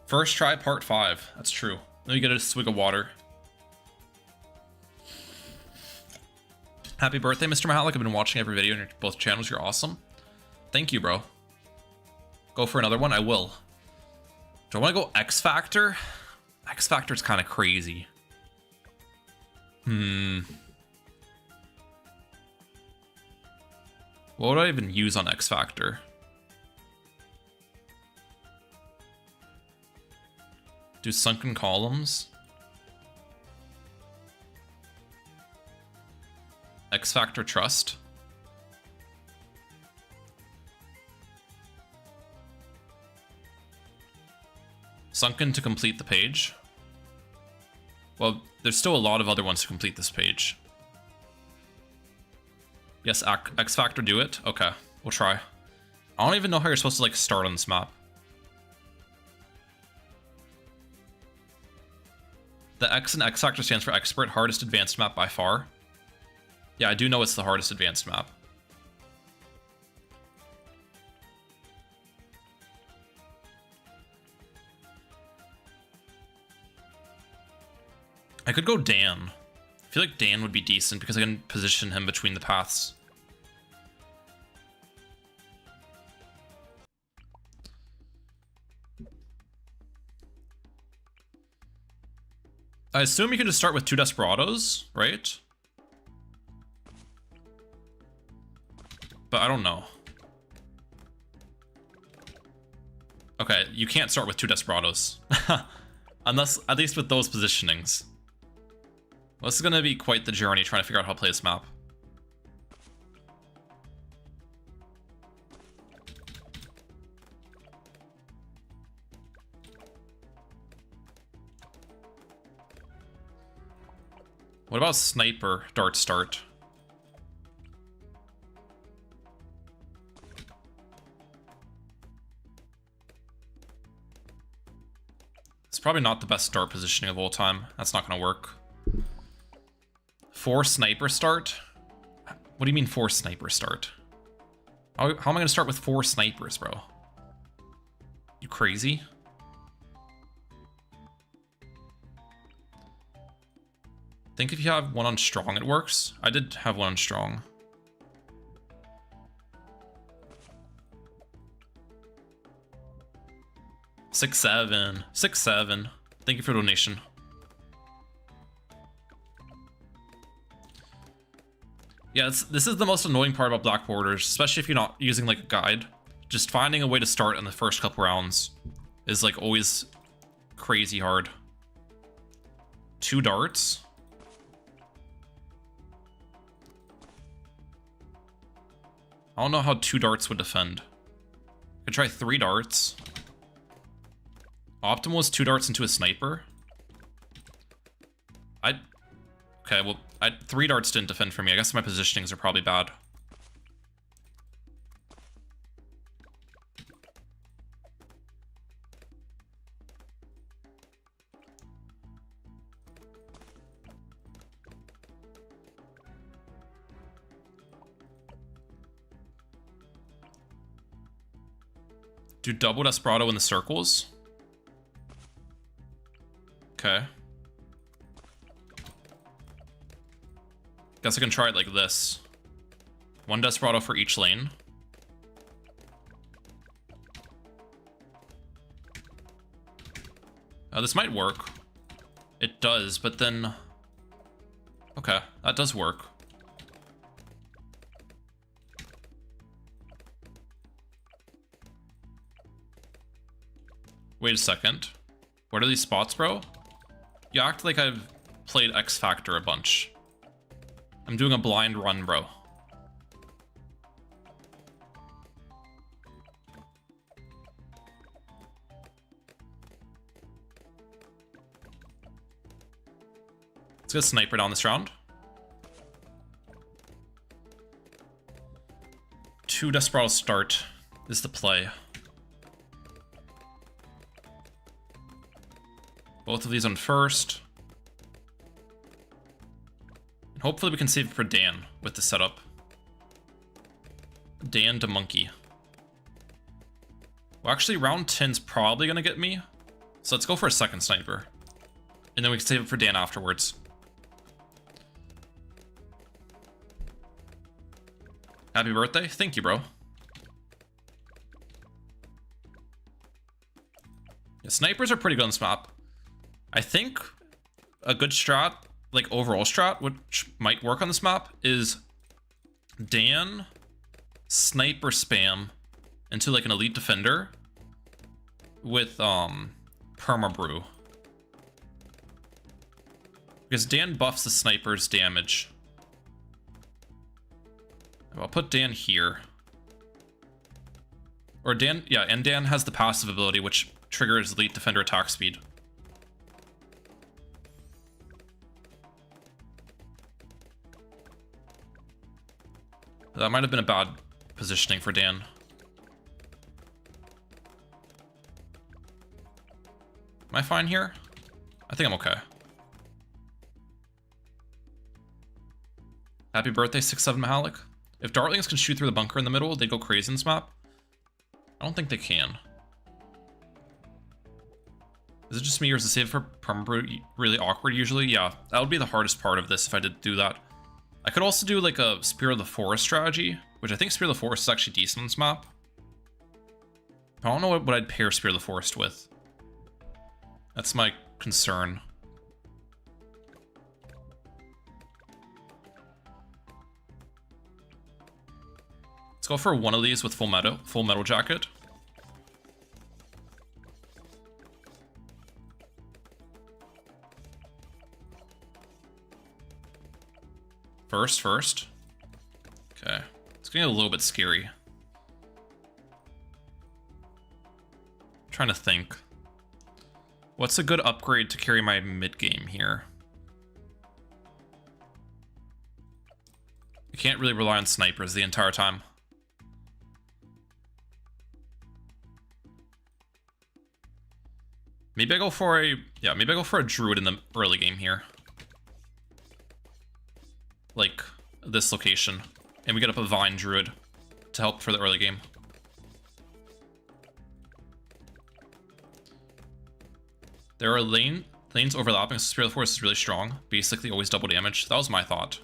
First try, part 5. That's true. Let me get a swig of water. Happy birthday, Mr. Mahalik. I've been watching every video on your both channels. You're awesome. Thank you, bro. Go for another one? I will. Do I want to go X Factor? X Factor's kind of crazy. What would I even use on X Factor? Do Sunken Columns? X Factor Trust. Sunken to complete the page. Well, there's still a lot of other ones to complete this page. Yes, X Factor do it? Okay, we'll try. I don't even know how you're supposed to like start on this map. The X in X Factor stands for Expert, hardest advanced map by far. Yeah, I do know it's the hardest advanced map. I could go Dan. I feel like Dan would be decent because I can position him between the paths. I assume you can just start with 2 Desperados, right? But I don't know. Okay, you can't start with 2 Desperados. Unless, at least with those positionings. Well, this is going to be quite the journey trying to figure out how to play this map. What about Sniper Dart Start? It's probably not the best start positioning of all time. That's not going to work. 4 Sniper Start? What do you mean 4 Sniper Start? How am I going to start with 4 snipers, bro? You crazy? I think if you have 1 on Strong, it works. I did have 1 on Strong. Six, 7. 6, 7. Thank you for the donation. Yeah, this is the most annoying part about black borders, especially if you're not using like a guide. Just finding a way to start in the first couple rounds is like always crazy hard. 2 darts. I don't know how 2 darts would defend. I could try 3 darts. Optimal is 2 darts into a sniper. Okay, well, 3 darts didn't defend for me. I guess my positionings are probably bad. Do double Desperado in the circles? Okay. Guess I can try it like this. 1 Desperado for each lane. This might work. It does, but then... Okay, that does work. Wait a second. What are these spots, bro? You act like I've played X Factor a bunch. I'm doing a blind run, bro. Let's get a sniper down this round. 2 Desperado start is the play. Both of these on first. And hopefully we can save it for Dan with the setup. Dan to Monkey. Well, actually, round 10's probably going to get me. So let's go for a second sniper. And then we can save it for Dan afterwards. Happy birthday. Thank you, bro. Yeah, snipers are pretty good on this map. I think a good strat, like overall strat, which might work on this map, is Dan sniper spam into like an elite defender with perma brew. Because Dan buffs the sniper's damage. I'll put Dan here. Or Dan, yeah, and Dan has the passive ability, which triggers elite defender attack speed. That might have been a bad positioning for Dan. Am I fine here? I think I'm okay. Happy birthday, 6'7" Mahalik. If Dartlings can shoot through the bunker in the middle, they go crazy in this map. I don't think they can. Is it just me or is the save for permabrute really awkward usually? Yeah, that would be the hardest part of this if I did do that. I could also do like a Spear of the Forest strategy, which I think Spear of the Forest is actually decent on this map. I don't know what I'd pair Spear of the Forest with. That's my concern. Let's go for one of these with full metal jacket. First. Okay. It's getting a little bit scary. I'm trying to think. What's a good upgrade to carry my mid game here? I can't really rely on snipers the entire time. Maybe I go for a druid in the early game here. Like this location. And we get up a vine druid to help for the early game. There are lanes overlapping, so Spear of the Forest is really strong. Basically always double damage. That was my thought.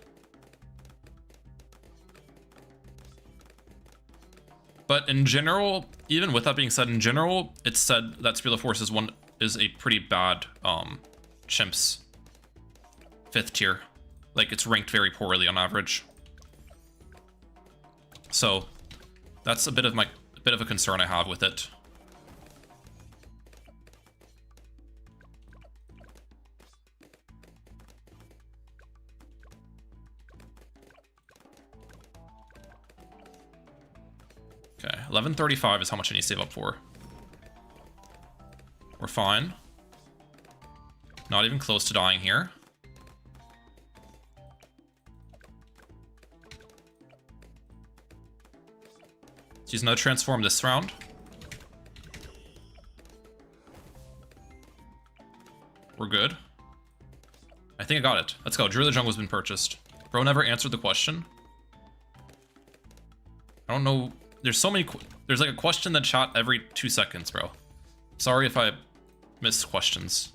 But in general, even with that being said, in general, it's said that Spear of the Forest is a pretty bad Chimps 5th tier. Like, it's ranked very poorly on average. So that's a bit of a concern I have with it. Okay, 1135 is how much I need to save up for. We're fine. Not even close to dying here. Let's use another transform this round. We're good. I think I got it. Let's go. Drew the Jungle has been purchased. Bro never answered the question. I don't know. There's so many. There's like a question in the chat every 2 seconds, bro. Sorry if I missed questions.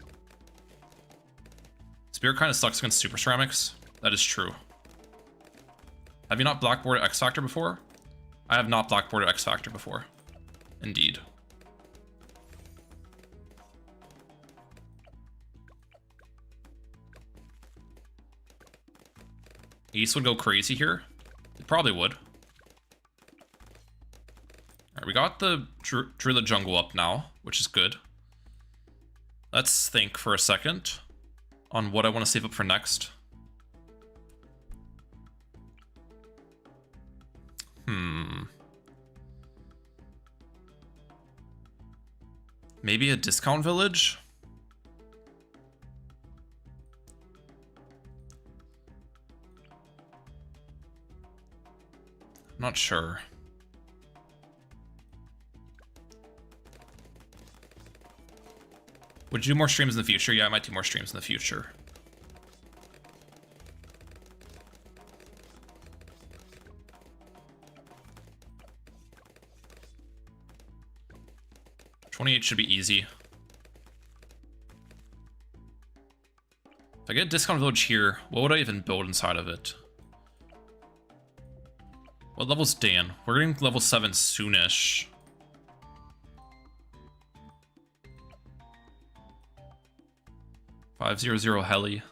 Spear kind of sucks against Super Ceramics. That is true. Have you not blackboarded X Factor before? I have not blackboarded X Factor before. Indeed. Ace would go crazy here. It probably would. Alright, we got the Drew the Jungle up now, which is good. Let's think for a second on what I want to save up for next. Maybe a discount village? I'm not sure. Would you do more streams in the future? Yeah, I might do more streams in the future. $28 should be easy. If I get a discount village here, what would I even build inside of it? What level's Dan? We're getting level 7 soonish. $500 heli.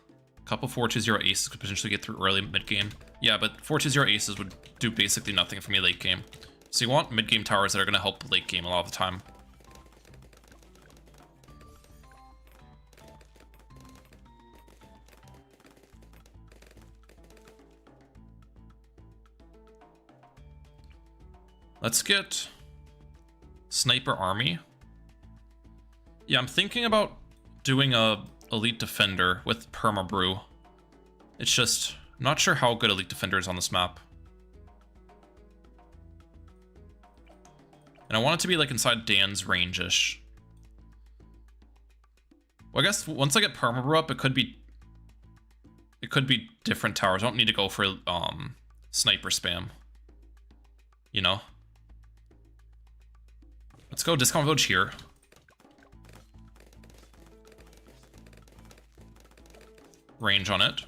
Couple 420 aces could potentially get through early mid game. Yeah, but 420 aces would do basically nothing for me late game. So you want mid game towers that are going to help late game a lot of the time. Let's get Sniper Army. Yeah, I'm thinking about doing a Elite Defender with Perma Brew. It's just, I'm not sure how good Elite Defender is on this map. And I want it to be like inside Dan's range-ish. Well, I guess once I get Perma Brew up, it could be different towers. I don't need to go for sniper spam. You know? Let's go discount village here. Range on it.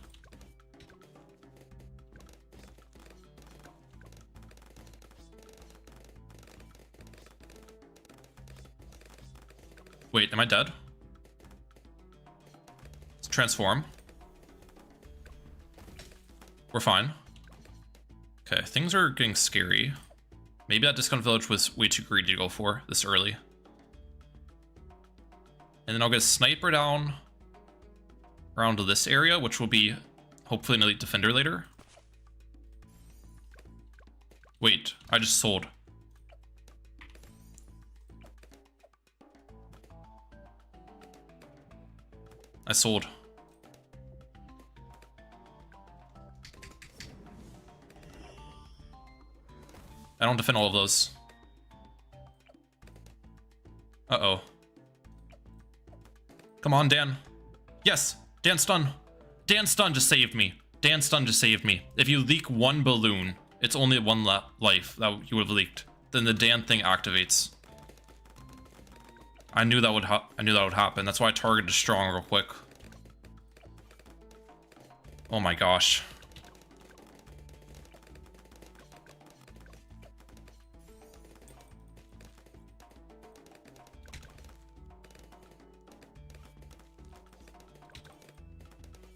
Wait, am I dead? Let's transform. We're fine. Okay, things are getting scary. Maybe that discount village was way too greedy to go for this early. And then I'll get a sniper down around to this area, which will be hopefully an elite defender later. Wait, I just sold. I sold. I don't defend all of those. Uh-oh. Come on, Dan. Yes, Dan stun. Dan stun just saved me. Dan stun just saved me. If you leak one balloon, it's only one life that you would have leaked. Then the Dan thing activates. I knew that would happen. That's why I targeted strong real quick. Oh my gosh.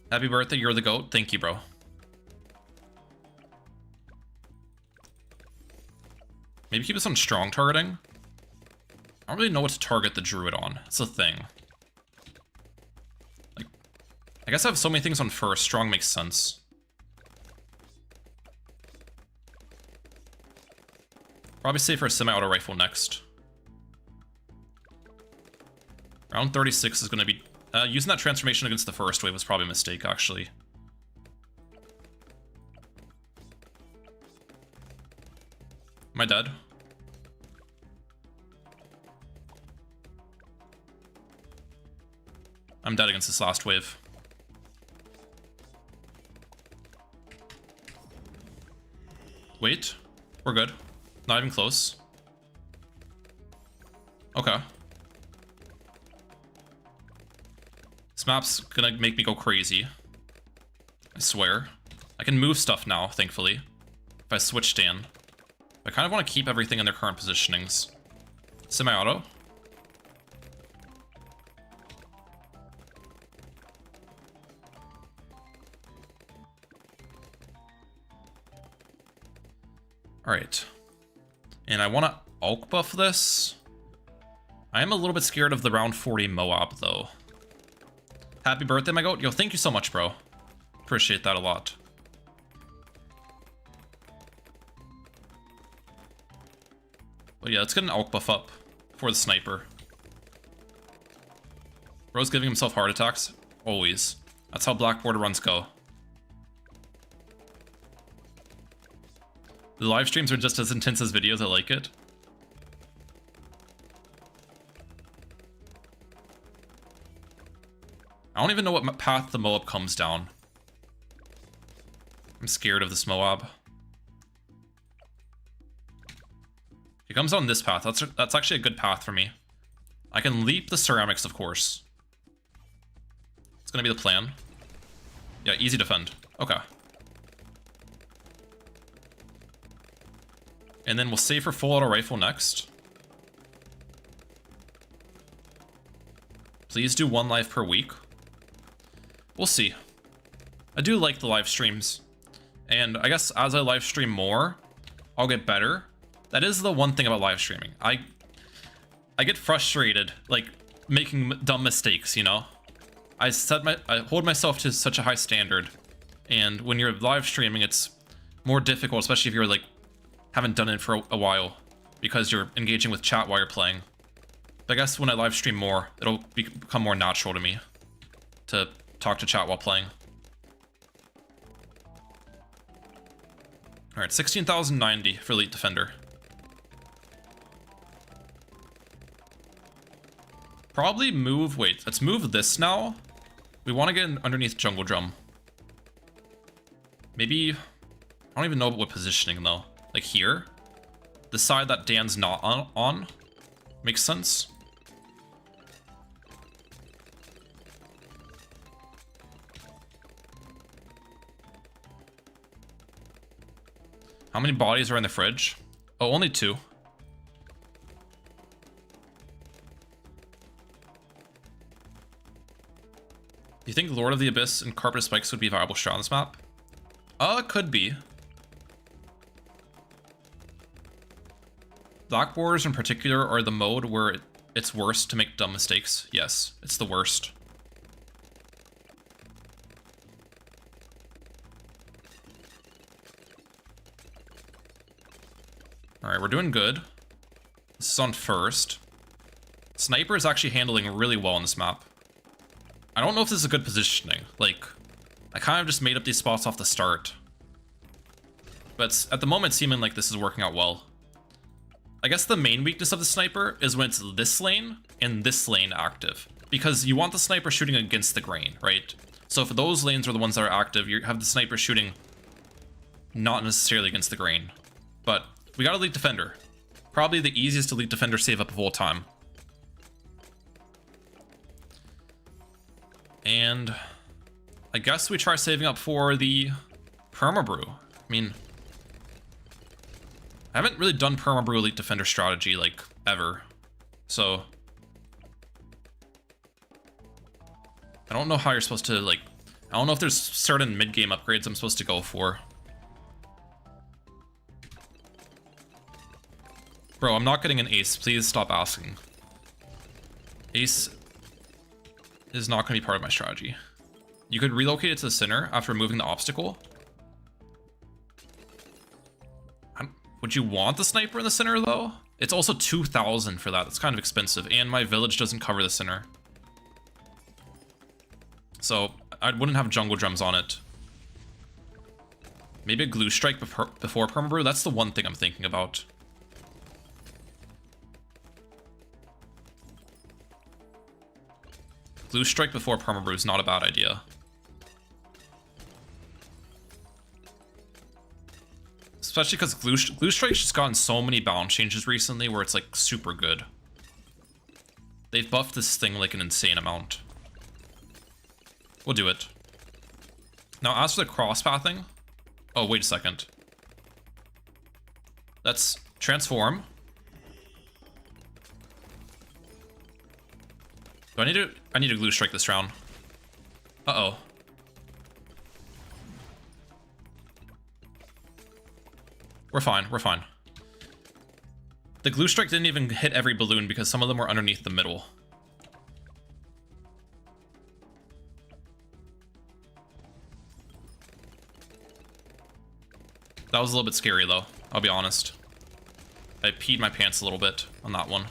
Happy birthday, you're the GOAT. Thank you, bro. Maybe keep this on strong targeting. I don't really know what to target the druid on. It's a thing. Like, I guess I have so many things on first. Strong makes sense. Probably safe for a semi-auto rifle next. Round 36 is going to be... using that transformation against the first wave was probably a mistake, actually. Am I dead? I'm dead against this last wave. Wait, we're good. Not even close. Okay. This map's gonna make me go crazy. I swear. I can move stuff now, thankfully. If I switch Dan. I kind of want to keep everything in their current positionings. Semi-auto. Alright. And I want to Ulk buff this. I am a little bit scared of the round 40 Moab, though. Happy birthday, my goat. Yo, thank you so much, bro. Appreciate that a lot. But yeah, let's get an Ulk buff up for the sniper. Bro's giving himself heart attacks. Always. That's how Black Border runs go. The live streams are just as intense as videos. I like it. I don't even know what path the Moab comes down. I'm scared of this Moab. He comes on this path. That's actually a good path for me. I can leap the ceramics, of course. It's gonna be the plan. Yeah, easy defend. Okay. And then we'll save for full auto rifle next. Please do 1 live per week. We'll see. I do like the live streams. And I guess as I live stream more, I'll get better. That is the one thing about live streaming. I get frustrated, like, making dumb mistakes, you know? I hold myself to such a high standard. And when you're live streaming, it's more difficult, especially if you're, like, haven't done it for a while. because you're engaging with chat while you're playing. But I guess when I live stream more, it'll become more natural to me to talk to chat while playing. Alright, 16,090 for Elite Defender. Probably move, wait, let's move this now. We want to get underneath Jungle Drum. Maybe, I don't even know what positioning though. Like here? The side that Dan's not on? Makes sense. How many bodies are in the fridge? Oh, only 2. Do you think Lord of the Abyss and Carpet Spikes would be a viable shot on this map? It could be. Black Borders in particular are the mode where it's worst to make dumb mistakes. Yes, it's the worst. Alright, we're doing good. This is on first. Sniper is actually handling really well on this map. I don't know if this is a good positioning. Like, I kind of just made up these spots off the start. But at the moment, it's seeming like this is working out well. I guess the main weakness of the sniper is when it's this lane and this lane active. Because you want the sniper shooting against the grain, right? So if those lanes are the ones that are active, you have the sniper shooting not necessarily against the grain. But we got Elite Defender. Probably the easiest Elite Defender save up of all time. And I guess we try saving up for the Permabrew. I mean, I haven't really done Permabrew Elite Defender strategy, like, ever. So I don't know how you're supposed to, like, I don't know if there's certain mid-game upgrades I'm supposed to go for. Bro, I'm not getting an ace. Please stop asking. Ace is not going to be part of my strategy. You could relocate it to the center after removing the obstacle. Would you want the sniper in the center, though? It's also 2,000 for that. That's kind of expensive. And my village doesn't cover the center. So I wouldn't have jungle drums on it. Maybe a glue strike before Permabrew. That's the one thing I'm thinking about. Glue strike before Permabrew is not a bad idea. Especially because Glue Strike's just gotten so many balance changes recently where it's like super good. They've buffed this thing like an insane amount. We'll do it. Now as for the crosspathing, oh wait a second. Let's transform. Do I need to glue strike this round. Uh-oh. We're fine, we're fine. The glue strike didn't even hit every balloon because some of them were underneath the middle. That was a little bit scary though, I'll be honest. I peed my pants a little bit on that one.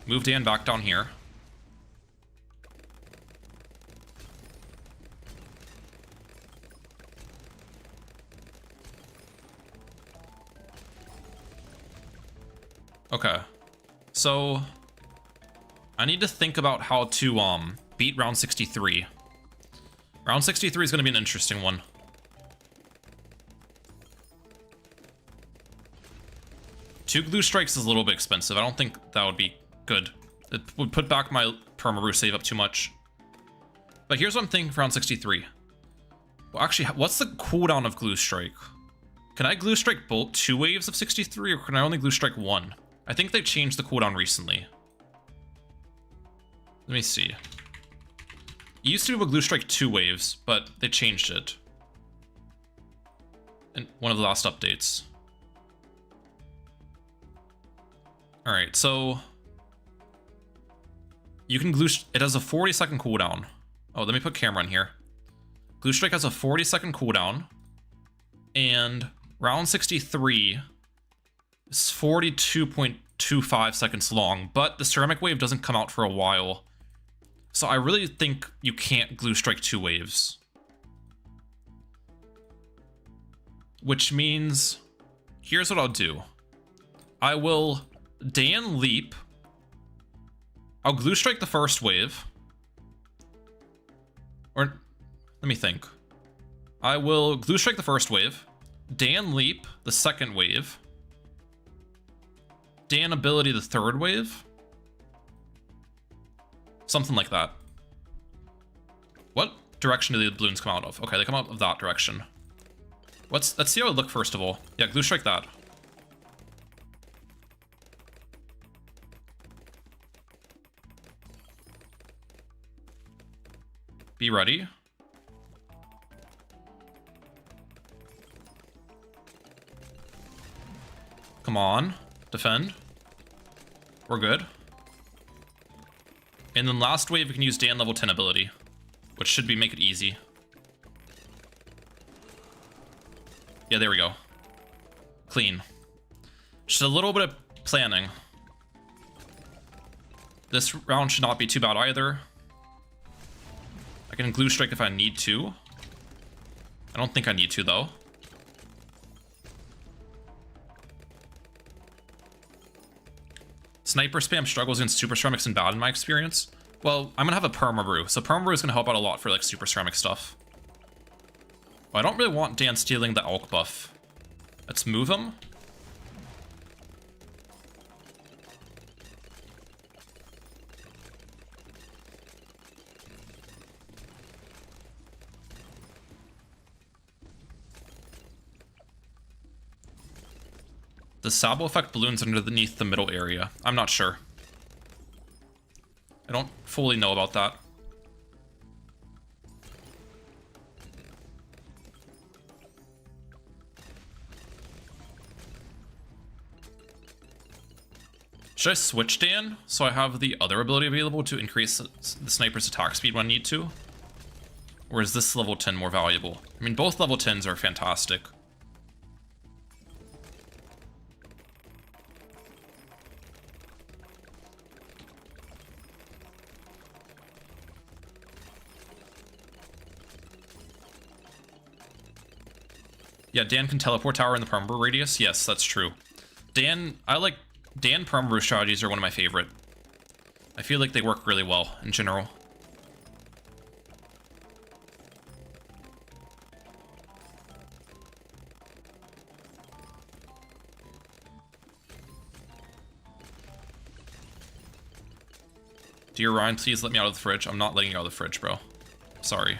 Move Dan back down here. Okay. So I need to think about how to beat round 63. Round 63 is going to be an interesting one. Two glue strikes is a little bit expensive. I don't think that would be good. It would put back my Permabrew save up too much. But here's what I'm thinking for round 63. Well, actually, what's the cooldown of glue strike? Can I glue strike both 2 waves of 63 or can I only glue strike 1? I think they changed the cooldown recently. Let me see. It used to be able to glue strike 2 waves, but they changed it in one of the last updates. Alright, so you can glue, it has a 40-second cooldown. Oh, let me put camera in here. Glue strike has a 40-second cooldown. And round 63 is 42.25 seconds long, but the ceramic wave doesn't come out for a while. So I really think you can't glue strike 2 waves. Which means, here's what I'll do. I will Dan leap. I'll glue strike the first wave. Or, let me think. I will glue strike the first wave. Dan leap the second wave. Dan ability the third wave. Something like that. What direction do the balloons come out of? Okay, they come out of that direction. Let's see how it look first of all. Yeah, glue strike that. Be ready. Come on, defend. We're good. And then last wave we can use Dan level 10 ability, which should make it easy. Yeah, there we go. Clean. Just a little bit of planning. This round should not be too bad either. I can glue strike if I need to. I don't think I need to though. Sniper spam struggles against super ceramics and bad in my experience. Well, I'm gonna have a perma brew, so perma brew is gonna help out a lot for like super ceramic stuff. Well, I don't really want Dan stealing the Elk buff. Let's move him. Does Sabo affect balloons underneath the middle area? I'm not sure. I don't fully know about that. Should I switch Dan so I have the other ability available to increase the sniper's attack speed when I need to? Or is this level 10 more valuable? I mean, both level 10s are fantastic. Yeah, Dan can teleport tower in the perma radius. Yes, that's true. Dan perma strategies are one of my favorite. I feel like they work really well in general. Dear Ryan, please let me out of the fridge. I'm not letting you out of the fridge, bro. Sorry.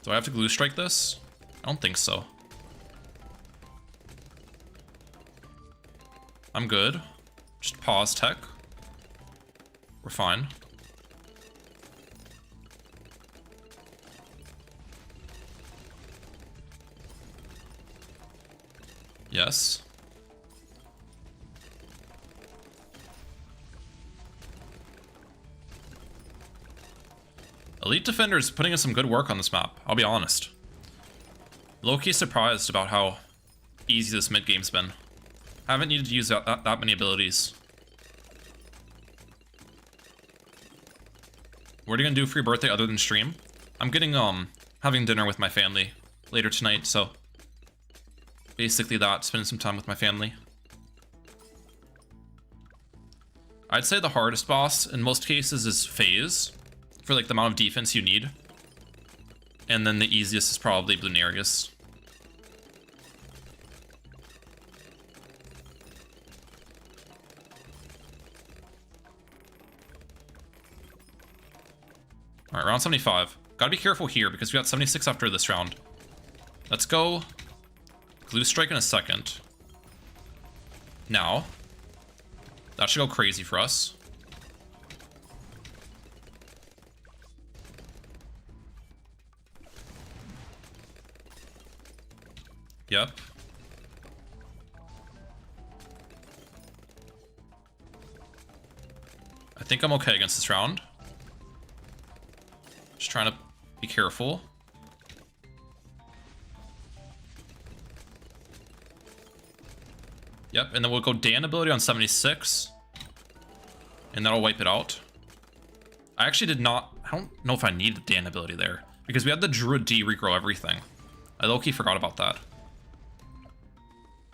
Do I have to glue strike this? I don't think so. I'm good. Just pause tech. We're fine. Yes. Elite Defender's putting in some good work on this map, I'll be honest. Low-key surprised about how easy this mid-game's been. I haven't needed to use that many abilities. What are you gonna do for your birthday other than stream? I'm getting, having dinner with my family later tonight, so basically that, spending some time with my family. I'd say the hardest boss in most cases is Phase, for like the amount of defense you need. And then the easiest is probably Bloonarius. Alright, round 75. Gotta be careful here because we got 76 after this round. Let's go glue strike in a second. Now. That should go crazy for us. Yep. I think I'm okay against this round. Just trying to be careful. Yep, and then we'll go Dan ability on 76. And that'll wipe it out. I actually did not... I don't know if I need the Dan ability there. Because we had the Druid D regrow everything. I low-key forgot about that.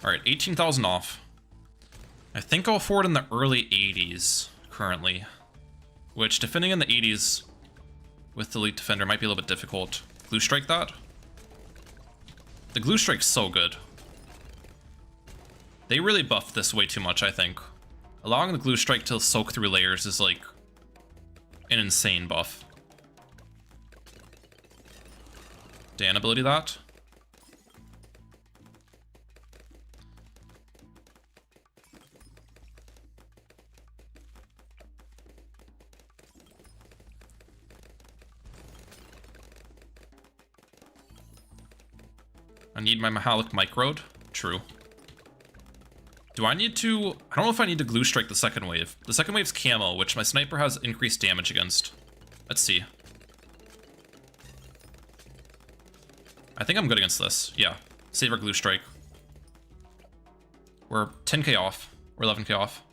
Alright, 18,000 off. I think I'll forward in the early 80s currently. Which, defending in the 80s with the Elite Defender might be a little bit difficult. Glue Strike that. The Glue Strike's so good. They really buffed this way too much, I think. Allowing the Glue Strike to soak through layers is like an insane buff. Dan ability that. I need my Mahalik Microed. True. Do I need to... I don't know if I need to Glue Strike the second wave. The second wave's Camo, which my Sniper has increased damage against. Let's see. I think I'm good against this. Yeah. Save our Glue Strike. We're 10k off. We're 11k off.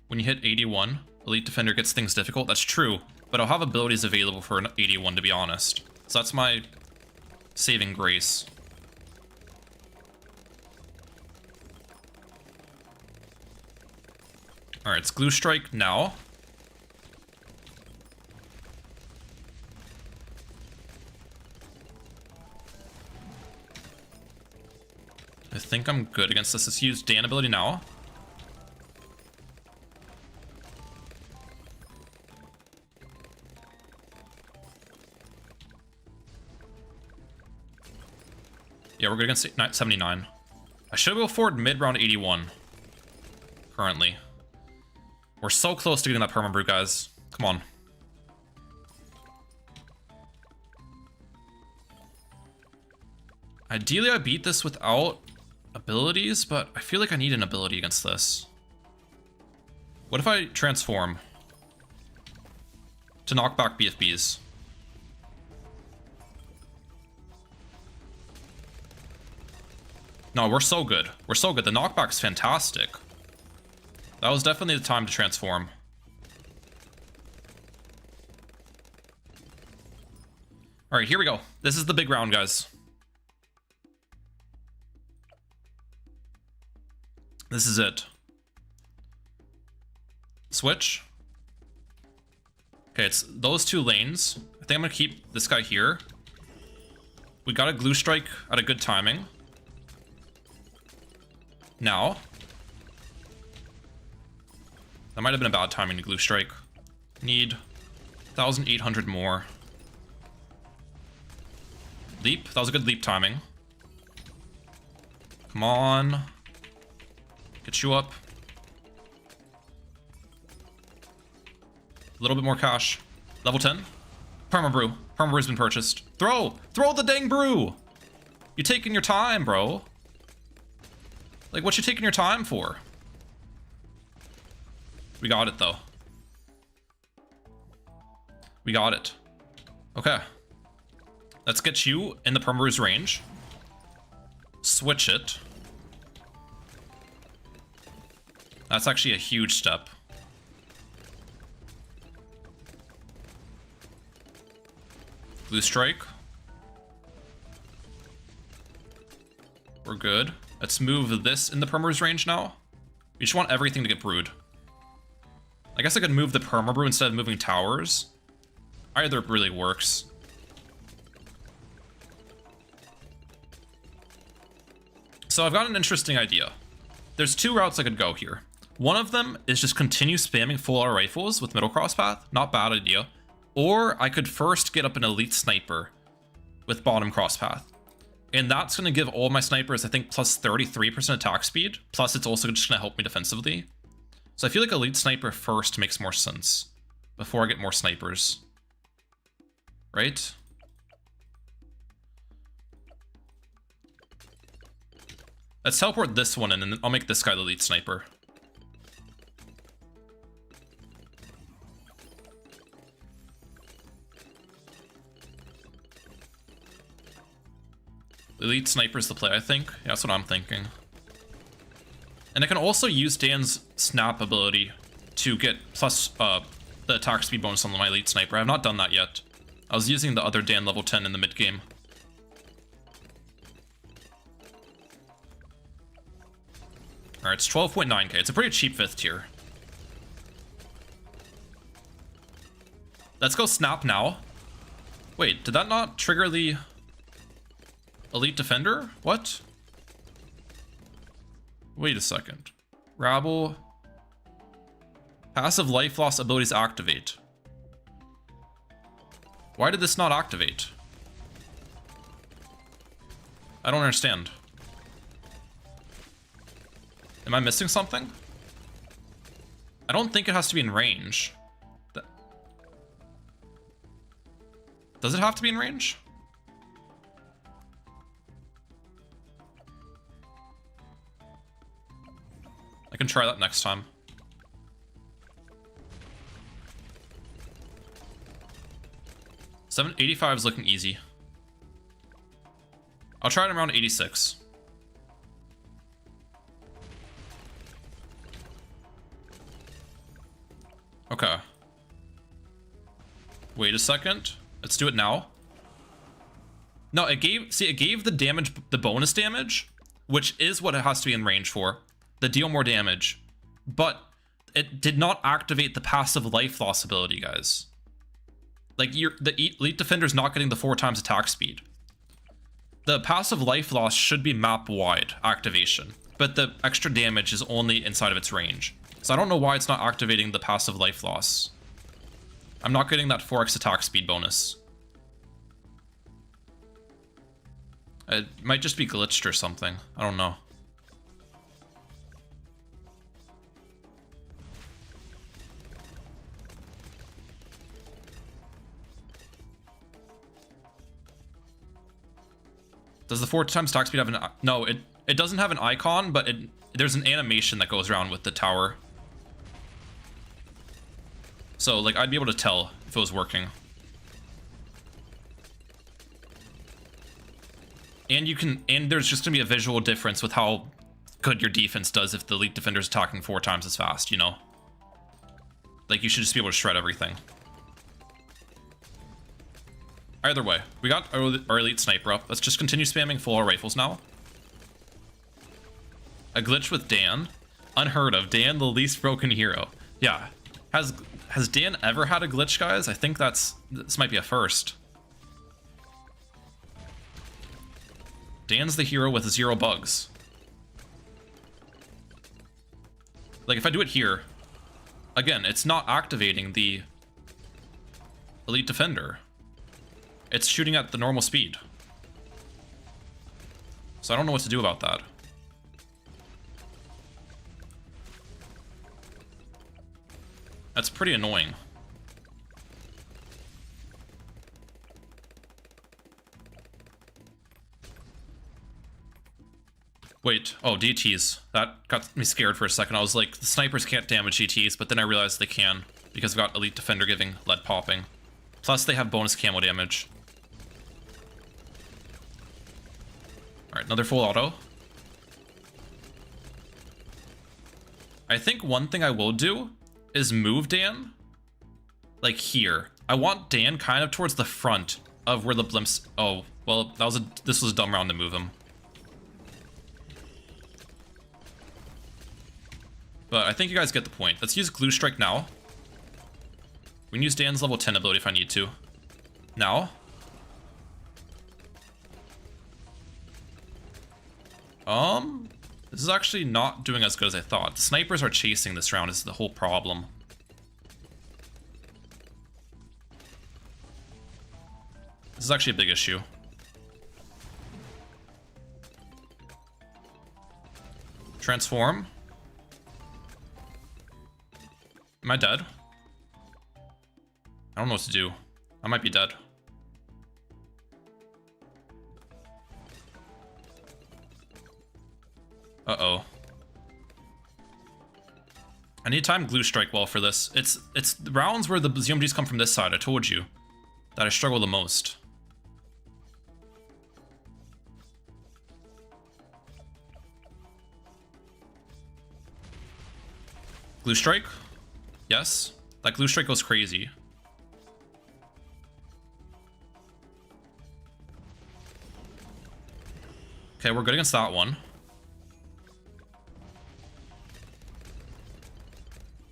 When you hit 81, Elite Defender gets things difficult. That's true. But I'll have abilities available for an 81, to be honest. So that's my saving grace. Alright, it's Glue Strike now. I think I'm good against this. Let's use Dan ability now. Yeah, we're good against 79. I should go forward mid-round 81. Currently. We're so close to getting that perma brew, guys. Come on. Ideally, I beat this without abilities, but I feel like I need an ability against this. What if I transform to knock back BFBs? No, we're so good. We're so good. The knockback's fantastic. That was definitely the time to transform. Alright, here we go. This is the big round, guys. This is it. Switch. Okay, it's those two lanes. I think I'm gonna keep this guy here. We got a Glue Strike at a good timing. Now. That might have been a bad timing to Glue Strike. Need 1,800 more. Leap. That was a good leap timing. Come on. Get you up. A little bit more cash. Level 10. Perma Brew. Perma Brew's been purchased. Throw! Throw the dang brew! You taking your time, bro. Like, what you taking your time for? We got it, though. We got it. Okay. Let's get you in the Perma Brew's range. Switch it. That's actually a huge step. Glue Strike. We're good. Let's move this in the Perma Brew's range now. We just want everything to get brewed. I guess I could move the Perma Brew instead of moving towers. Either really works. So I've got an interesting idea. There's two routes I could go here. One of them is just continue spamming full auto rifles with middle cross path. Not bad idea. Or I could first get up an elite sniper with bottom cross path. And that's going to give all my snipers, I think, plus 33% attack speed. Plus it's also just going to help me defensively. So I feel like elite sniper first makes more sense before I get more snipers. Right? Let's teleport this one in, and then I'll make this guy the elite sniper. Elite sniper's the play, I think. Yeah, that's what I'm thinking. And I can also use Dan's snap ability to get plus the attack speed bonus on my elite sniper. I have not done that yet. I was using the other Dan level 10 in the mid game. Alright, it's 12.9k. It's a pretty cheap 5th tier. Let's go snap now. Wait, did that not trigger the elite defender? What? Wait a second. Rabble. Passive life loss abilities activate. Why did this not activate? I don't understand. Am I missing something? I don't think it has to be in range. Does it have to be in range? I can try that next time. 785 is looking easy. I'll try it around 86. Okay. Wait a second. Let's do it now. No, it gave the damage, the bonus damage, which is what it has to be in range for. The deal more damage. But it did not activate the passive life loss ability, guys. Like, the elite defender's not getting the 4 times attack speed. The passive life loss should be map-wide activation, but the extra damage is only inside of its range. So I don't know why it's not activating the passive life loss. I'm not getting that 4x attack speed bonus. It might just be glitched or something. I don't know. Does the 4 times attack speed have an... No, it doesn't have an icon, but there's an animation that goes around with the tower. So, like, I'd be able to tell if it was working. And there's just gonna be a visual difference with how good your defense does if the elite defender's attacking 4 times as fast, you know? Like, you should just be able to shred everything. Either way, we got our elite sniper up. Let's just continue spamming full auto rifles now. A glitch with Dan. Unheard of. Dan, the least broken hero. Yeah. Has Dan ever had a glitch, guys? I think this might be a first. Dan's the hero with 0 bugs. Like, if I do it here, again, it's not activating the elite defender. It's shooting at the normal speed. So I don't know what to do about that. That's pretty annoying. Wait, oh, DTs. That got me scared for a second. I was like, the snipers can't damage DTs, but then I realized they can, because we've got elite defender giving lead popping. Plus they have bonus camo damage. Alright, another full auto. I think one thing I will do is move Dan, like here. I want Dan kind of towards the front of where the blimps... Oh, well, this was a dumb round to move him. But I think you guys get the point. Let's use Glue Strike now. We can use Dan's level 10 ability if I need to. Now. This is actually not doing as good as I thought. The snipers are chasing this round, is the whole problem. This is actually a big issue. Transform. Am I dead? I don't know what to do. I might be dead. Uh-oh. I need time Glue Strike well for this. It's the rounds where the ZMGs come from this side. I told you that I struggle the most. Glue Strike? Yes. That Glue Strike goes crazy. Okay, we're good against that one.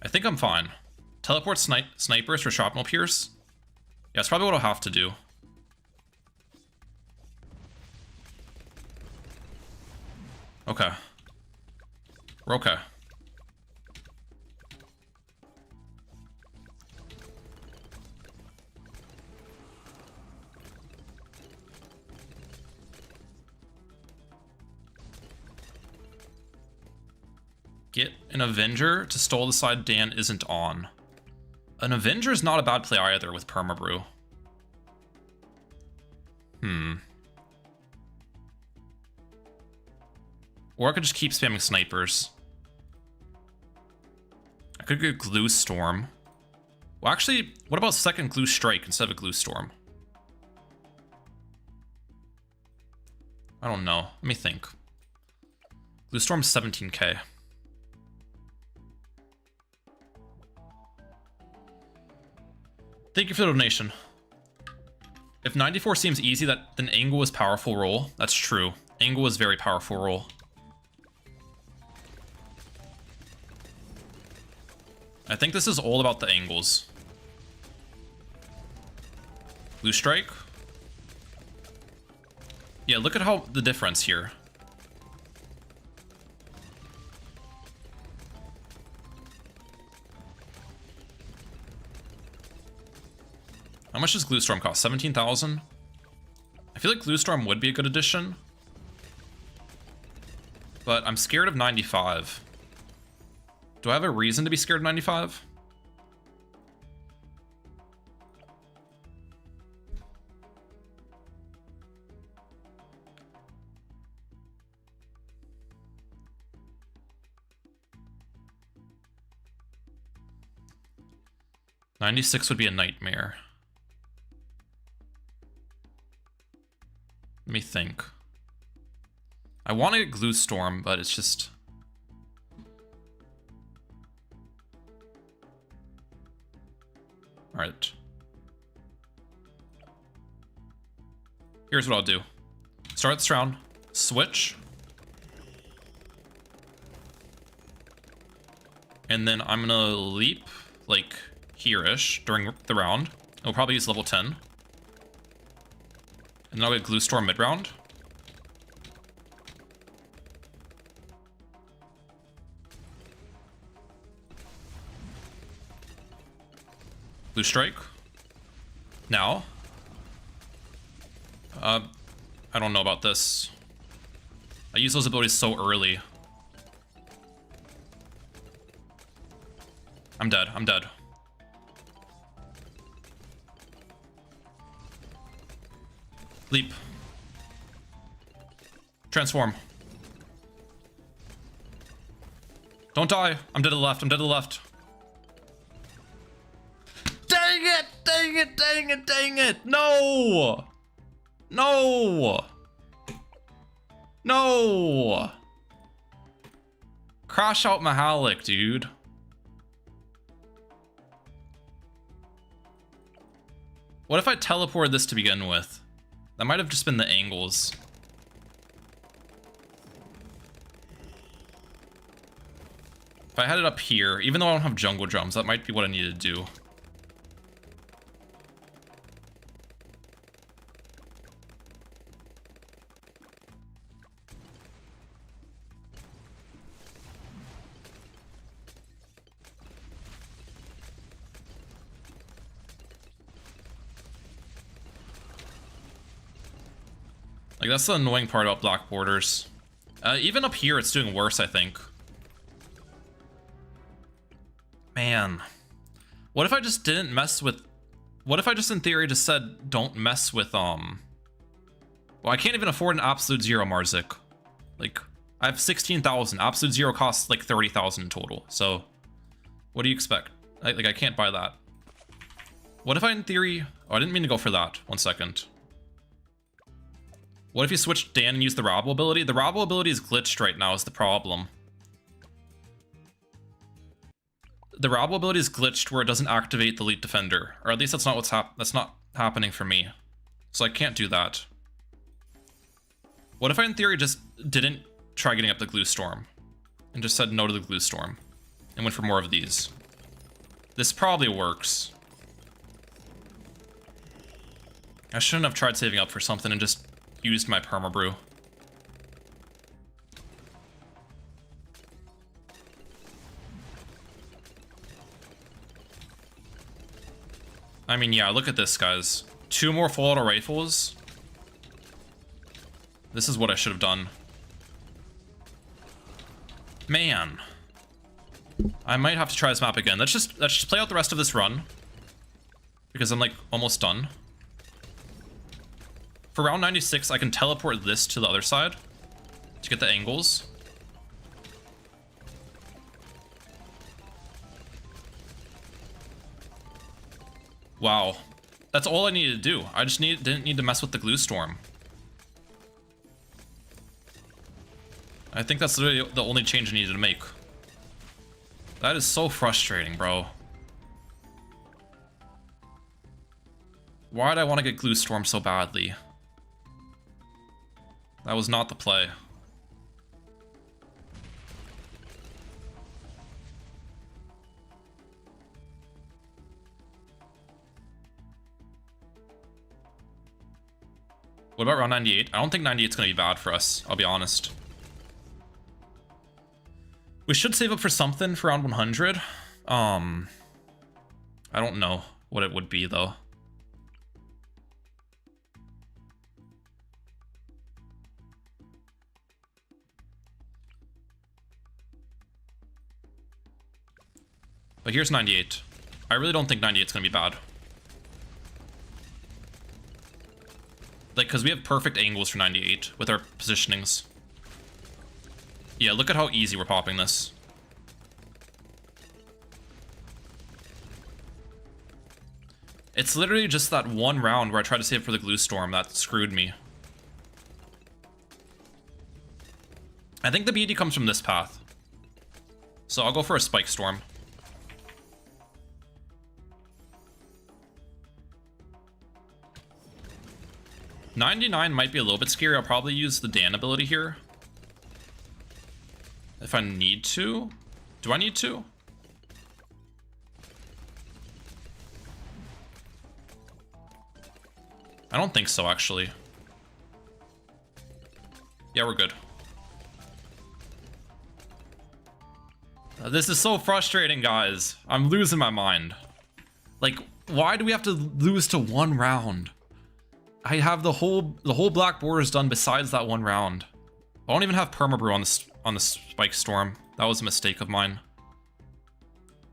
I think I'm fine. Teleport snipers for shrapnel pierce? Yeah, that's probably what I'll have to do. Okay. We're okay. Get an Avenger to stall the side Dan isn't on. An Avenger is not a bad play either with Permabrew. Or I could just keep spamming snipers. I could get Glue Storm. Well, actually, what about second Glue Strike instead of a Glue Storm? I don't know. Let me think. Glue Storm's 17k. Thank you for the donation. If 94 seems easy, then Angle is powerful roll. That's true. Angle is very powerful roll. I think this is all about the angles. Blue Strike. Yeah, look at how the difference here. How much does Glue Storm cost? 17,000? I feel like Glue Storm would be a good addition. But I'm scared of 95. Do I have a reason to be scared of 95? $96 would be a nightmare. Let me think. I want to get Glue Storm, but it's just... Alright. Here's what I'll do. Start this round. Switch. And then I'm gonna leap, like, here-ish during the round. I'll probably use level 10. And then I'll get Glue Storm mid-round. Blue Strike. Now. I don't know about this. I use those abilities so early. I'm dead. I'm dead. Leap. Transform. Don't die. I'm dead to the left. I'm dead to the left. Dang it! Dang it! Dang it! Dang it! No! No! No! Crash out Mahalik, dude. What if I teleported this to begin with? That might have just been the angles. If I had it up here, even though I don't have jungle drums, that might be what I needed to do. Like, that's the annoying part about black borders. Even up here, it's doing worse, I think. Man. What if I just didn't mess with... What if I just, in theory, just said, don't mess with, Well, I can't even afford an absolute zero Marzik. Like, I have 16,000. Absolute zero costs, like, 30,000 in total. So, what do you expect? I can't buy that. What if I, in theory... Oh, I didn't mean to go for that. 1 second. What if you switch Dan and use the Rabble ability? The Rabble ability is glitched right now is the problem. the Rabble ability is glitched where it doesn't activate the Elite Defender. Or at least that's not what's that's not happening for me. So I can't do that. What if I, in theory, just didn't try getting up the Glue Storm? And just said no to the Glue Storm. And went for more of these. This probably works. I shouldn't have tried saving up for something and just used my Permabrew. I mean, yeah, look at this, guys. 2 more full auto rifles. This is what I should have done. Man. I might have to try this map again. Let's just play out the rest of this run. Because I'm like almost done. For round 96, I can teleport this to the other side to get the angles. Wow. That's all I needed to do. I just didn't need to mess with the Glue Storm. I think that's literally the only change I needed to make. That is so frustrating, bro. Why did I want to get Glue Storm so badly? That was not the play. What about round 98? I don't think 98's going to be bad for us, I'll be honest. We should save up for something for round 100. I don't know what it would be, though. But here's 98. I really don't think 98's going to be bad. Like, because we have perfect angles for 98 with our positionings. Yeah, look at how easy we're popping this. It's literally just that one round where I tried to save for the Glue Storm that screwed me. I think the BD comes from this path. So I'll go for a Spike Storm. $99 might be a little bit scary. I'll probably use the Dan ability here. If I need to. Do I need to? I don't think so, actually. Yeah, we're good. This is so frustrating, guys. I'm losing my mind. Like, why do we have to lose to one round? I have the whole black borders done besides that one round. I don't even have Permabrew on the Spike Storm. That was a mistake of mine.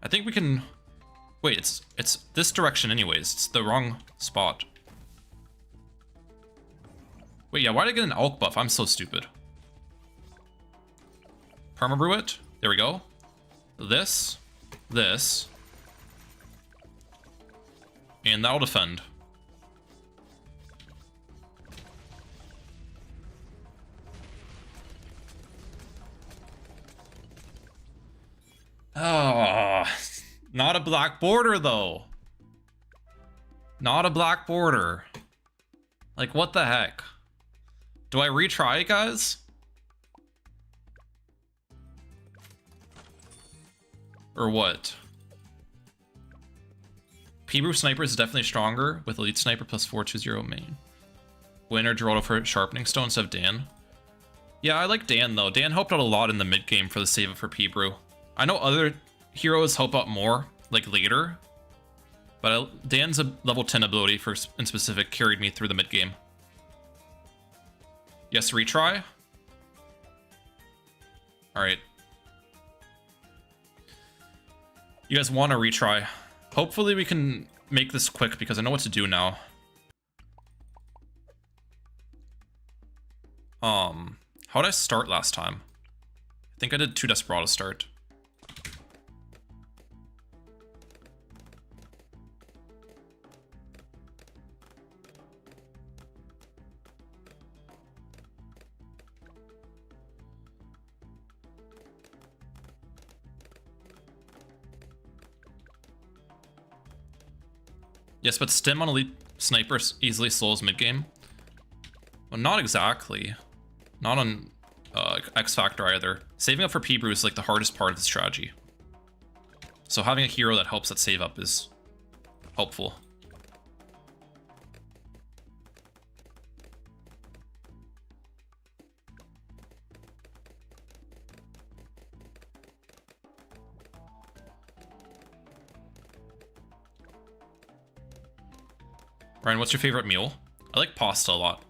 I think we can... Wait, it's this direction anyways. It's the wrong spot. Wait, yeah, why did I get an Alk buff? I'm so stupid. Permabrew it. There we go. This. And that'll defend. Oh, not a black border though. Not a black border. Like, what the heck? Do I retry it, guys? Or what? P-Brew Sniper is definitely stronger with Elite Sniper plus 420 main. Winner Geraldo for Sharpening Stone instead of Dan. Yeah, I like Dan though. Dan helped out a lot in the mid game for the save up for P-Brew. I know other heroes help out more, like later, but Dan's a level 10 ability in specific carried me through the mid game. Yes, retry. All right. You guys want to retry? Hopefully we can make this quick because I know what to do now. How did I start last time? I think I did 2 Desperado start. Yes, but stim on elite sniper easily slows mid game. Well, not exactly. Not on X Factor either. Saving up for P-Brew is like the hardest part of the strategy. So having a hero that helps that save up is helpful. Ryan, what's your favorite meal? I like pasta a lot.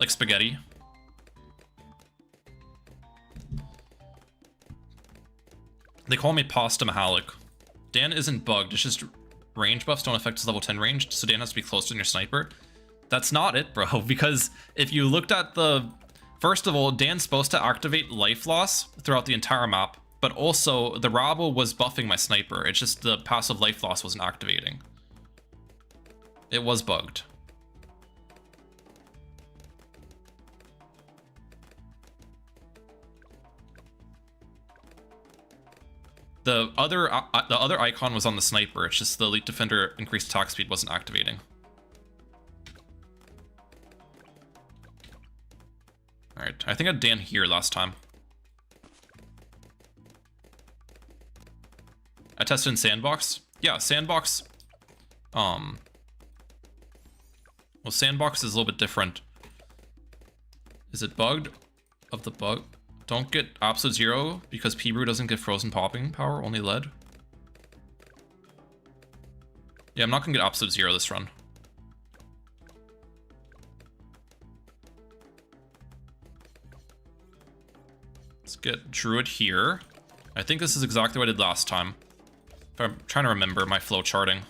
Like spaghetti. They call me Pasta Mahalik. Dan isn't bugged, it's just range buffs don't affect his level 10 range, so Dan has to be closer than your sniper. That's not it, bro, because if you looked at the... First of all, Dan's supposed to activate life loss throughout the entire map, but also the rabble was buffing my sniper, it's just the passive life loss wasn't activating. It was bugged. The other icon was on the sniper, it's just the elite defender increased attack speed wasn't activating. Alright, I think I had Dan here last time. I tested in Sandbox. Yeah, Sandbox. Well, Sandbox is a little bit different. Is it bugged? Of the bug? Don't get absolute zero because P-Brew doesn't get frozen popping power, only lead. Yeah, I'm not gonna get absolute zero this run. Let's get Druid here. I think this is exactly what I did last time. If I'm trying to remember my flow charting.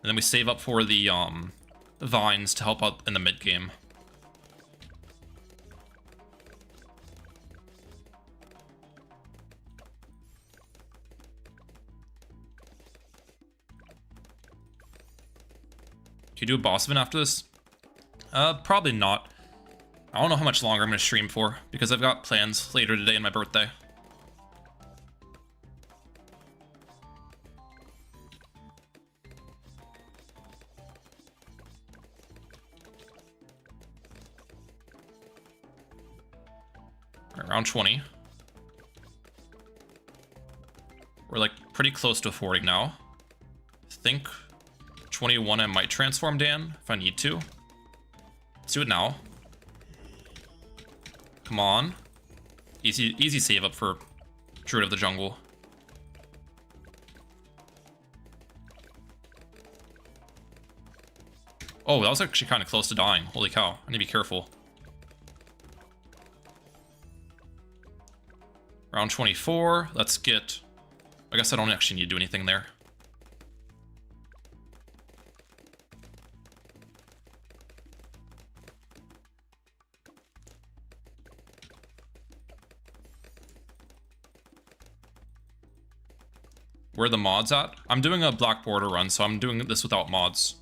And then we save up for the vines to help out in the mid game. Can you do a boss event after this? Probably not. I don't know how much longer I'm going to stream for, because I've got plans later today and my birthday. Alright, round 20. We're like pretty close to affording now. I think 21 I might transform Dan if I need to. Let's do it now. Come on. Easy save up for Druid of the Jungle. Oh, that was actually kind of close to dying. Holy cow. I need to be careful. Round 24. Let's get... I guess I don't actually need to do anything there. Where are the mods at? I'm doing a Black Border run, so I'm doing this without mods.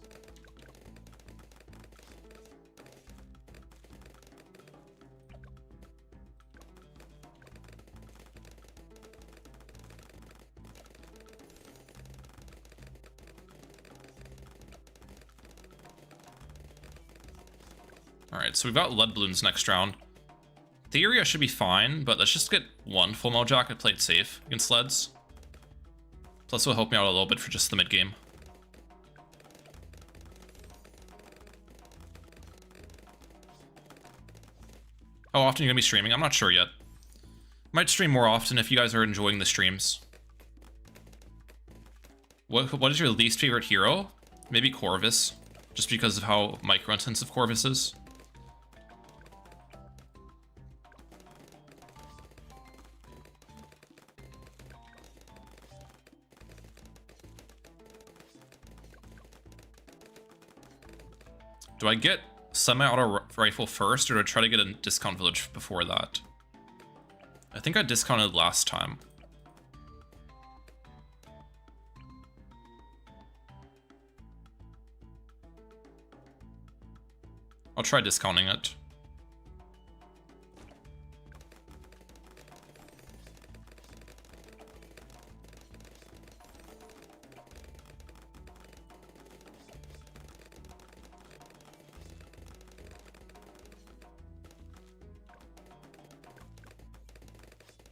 Alright, so we've got lead balloons next round. Theory I should be fine, but let's just get one full mode jacket, play it safe against leads. Plus will help me out a little bit for just the mid game. How often are you gonna be streaming? I'm not sure yet. Might stream more often if you guys are enjoying the streams. What is your least favorite hero? Maybe Corvus, just because of how micro-intensive Corvus is. Do I get semi-auto rifle first, or do I try to get a discount village before that? I think I discounted last time. I'll try discounting it.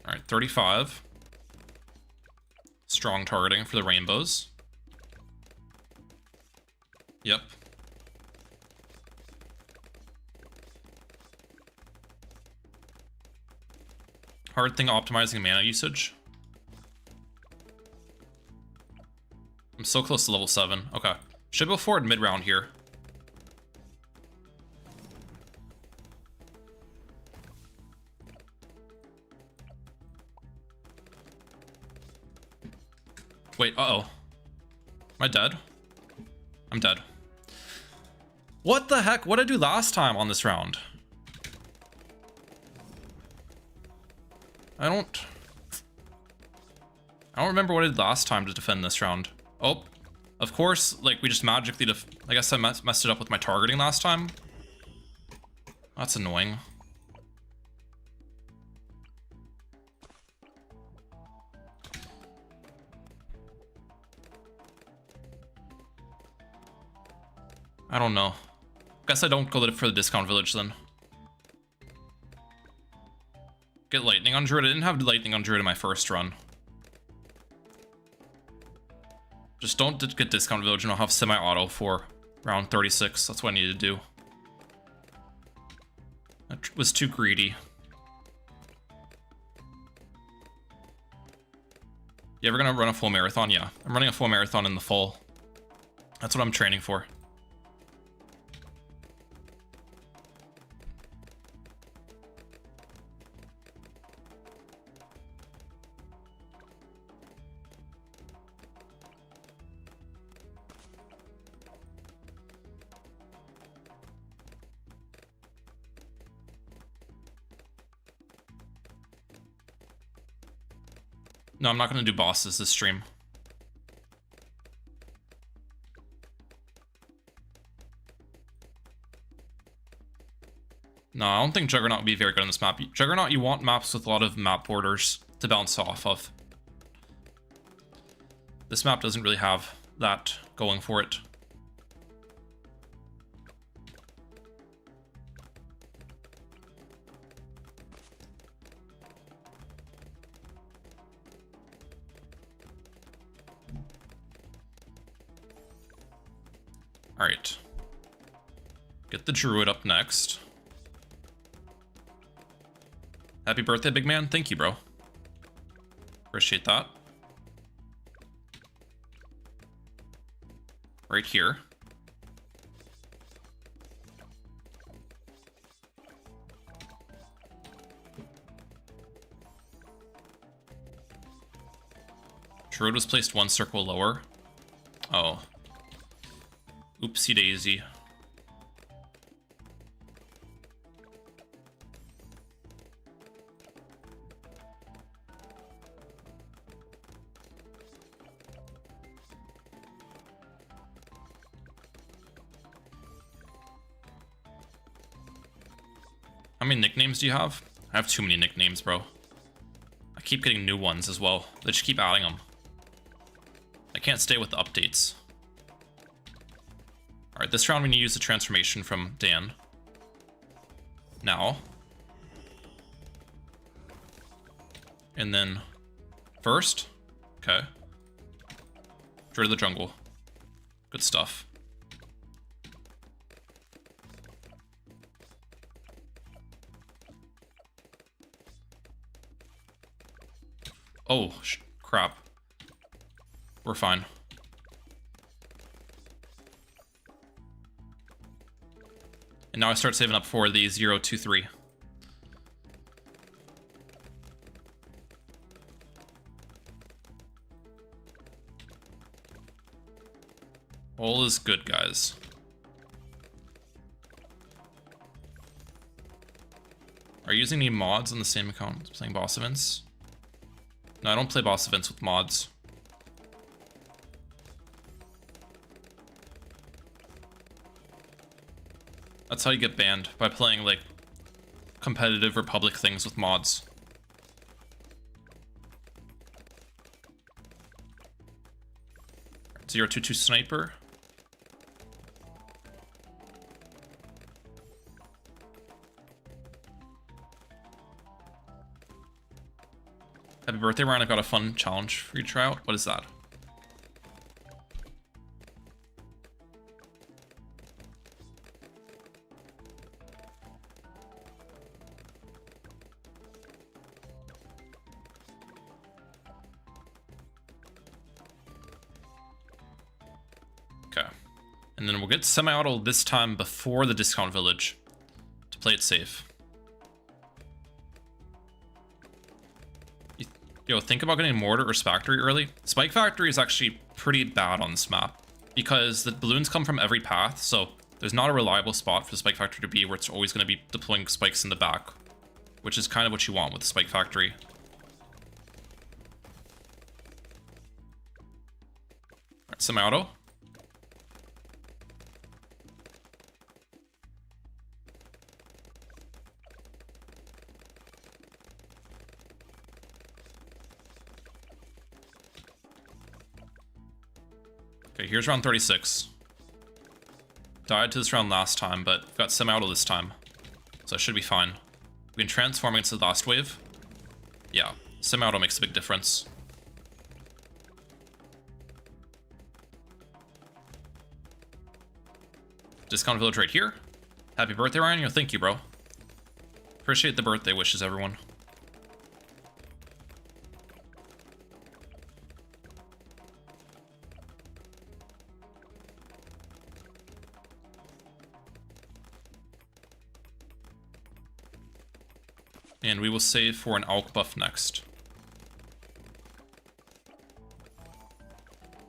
Alright, 35. Strong targeting for the rainbows. Yep. Hard thing optimizing mana usage. I'm so close to level 7. Okay. Should go forward mid-round here. Wait, uh-oh. Am I dead? I'm dead. What the heck? What did I do last time on this round? I don't remember what I did last time to defend this round. Oh, of course, like, we just magically I guess I messed it up with my targeting last time. That's annoying. I don't know. Guess I don't go for the discount village then. Get lightning on Druid. I didn't have lightning on Druid in my first run. Just don't get discount village and I'll have semi-auto for round 36. That's what I needed to do. That was too greedy. You ever gonna run a full marathon? Yeah, I'm running a full marathon in the fall. That's what I'm training for. No, I'm not going to do bosses this stream. No, I don't think Juggernaut would be very good on this map. Juggernaut, you want maps with a lot of map borders to bounce off of. This map doesn't really have that going for it. Alright. Get the Druid up next. Happy birthday, big man. Thank you, bro. Appreciate that. Right here. Druid was placed one circle lower. Oh. Oopsie daisy. How many nicknames do you have? I have too many nicknames, bro. I keep getting new ones as well. They just keep adding them. I can't stay with the updates. Alright, this round we need to use the transformation from Dan. Now. And then first. Okay. Druid of the Jungle. Good stuff. Oh, crap. We're fine. And now I start saving up for the 0-2-3. All is good, guys. Are you using any mods on the same account? Playing boss events? No, I don't play boss events with mods. That's how you get banned, by playing, like, competitive or public things with mods. Right, 0-2-2 sniper. Happy birthday, Ryan. I got a fun challenge for you to try out. What is that? Okay. And then we'll get semi-auto this time before the discount village to play it safe. Yo, think about getting Mortar or Factory early. Spike Factory is actually pretty bad on this map because the balloons come from every path, so there's not a reliable spot for the Spike Factory to be where it's always going to be deploying spikes in the back, which is kind of what you want with the Spike Factory. Alright, semi-auto. Okay, here's round 36. Died to this round last time, but got semi-auto this time. So it should be fine. We can transform against the last wave. Yeah, semi-auto makes a big difference. Discount village right here. Happy birthday, Ryan. Yo, thank you, bro. Appreciate the birthday wishes, everyone. And we will save for an Alk buff next.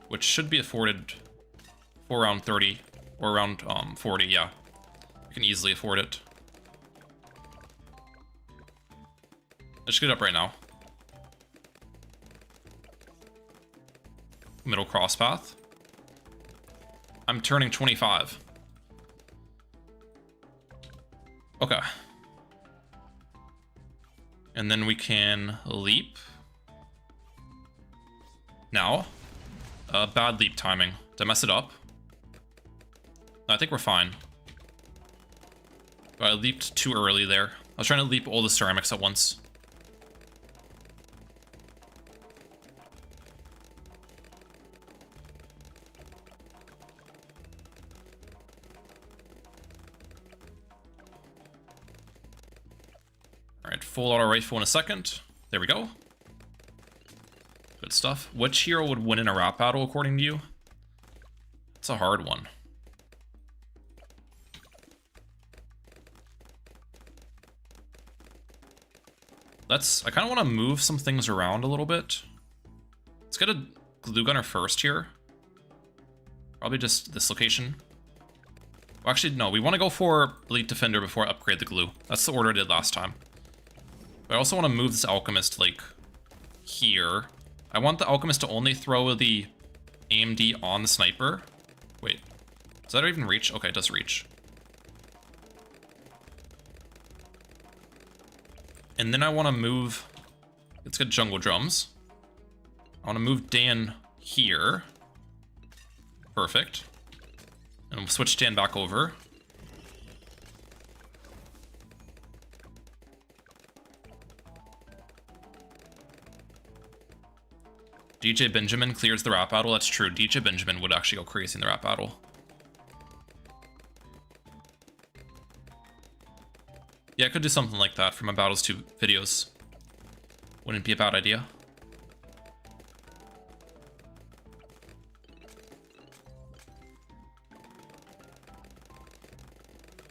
Which should be afforded for around 30, or around 40, yeah. We can easily afford it. Let's get it up right now. Middle cross path. I'm turning 25. Okay. And then we can leap. Now. Bad leap timing. Did I mess it up? No, I think we're fine. But I leaped too early there. I was trying to leap all the ceramics at once. Alright, full auto rifle in a second. There we go. Good stuff. Which hero would win in a rap battle, according to you? It's a hard one. I kind of want to move some things around a little bit. Let's get a glue gunner first here. Probably just this location. Well, actually, no, we want to go for Elite Defender before I upgrade the glue. That's the order I did last time. But I also want to move this Alchemist, like, here. I want the Alchemist to only throw the AMD on the Sniper. Wait, does that even reach? Okay, it does reach. And then I want to move... Let's get Jungle Drums. I want to move Dan here. Perfect. And we'll switch Dan back over. DJ Benjamin clears the rap battle. That's true. DJ Benjamin would actually go crazy in the rap battle. Yeah, I could do something like that for my Battles 2 videos. Wouldn't be a bad idea.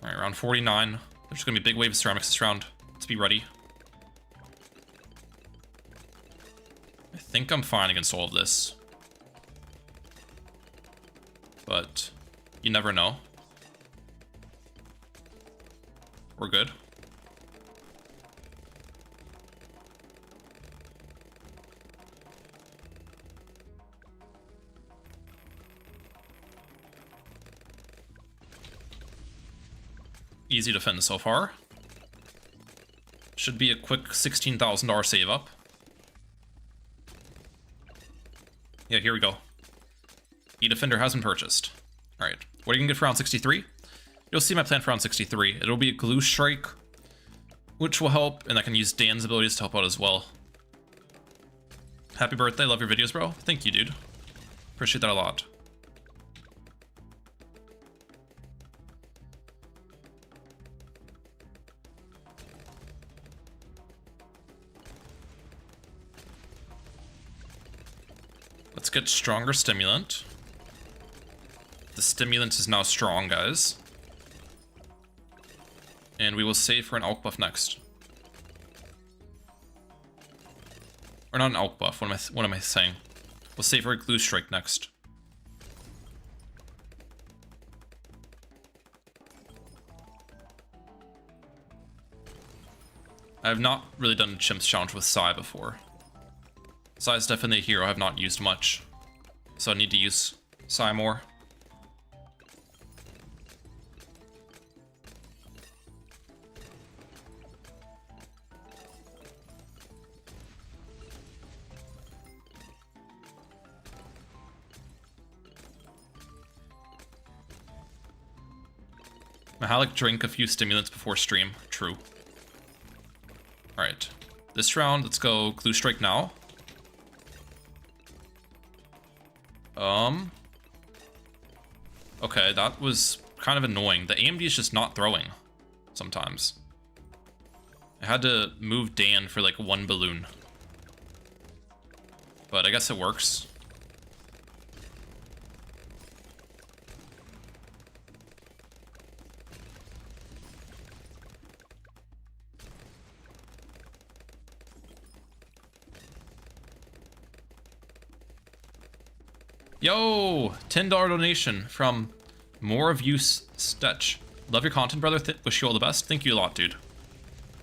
Alright, round 49. There's gonna be big wave of ceramics this round. Let's be ready. I think I'm fine against all of this. But you never know. We're good. Easy defend so far. Should be a quick $16,000 save up. Yeah, here we go. E-Defender has been purchased. Alright, what are you gonna get for round 63? You'll see my plan for round 63. It'll be a Glue Strike, which will help, and I can use Dan's abilities to help out as well. Happy birthday. Love your videos, bro. Thank you, dude. Appreciate that a lot. Let's get stronger stimulant. The stimulant is now strong, guys. And we will save for an Alk buff next. Or not an Alk buff, what am I saying? We'll save for a Glue Strike next. I have not really done a Chimps challenge with Psy before. Psy is definitely a hero I have not used much. So I need to use Psy more. Mahalik drink a few stimulants before stream. True. Alright. This round, let's go Glue Strike now. Okay, that was kind of annoying. The AMD is just not throwing sometimes. I had to move Dan for like one balloon. But I guess it works. Yo, $10 donation from More of You Stetch. Love your content, brother. Wish you all the best. Thank you a lot, dude.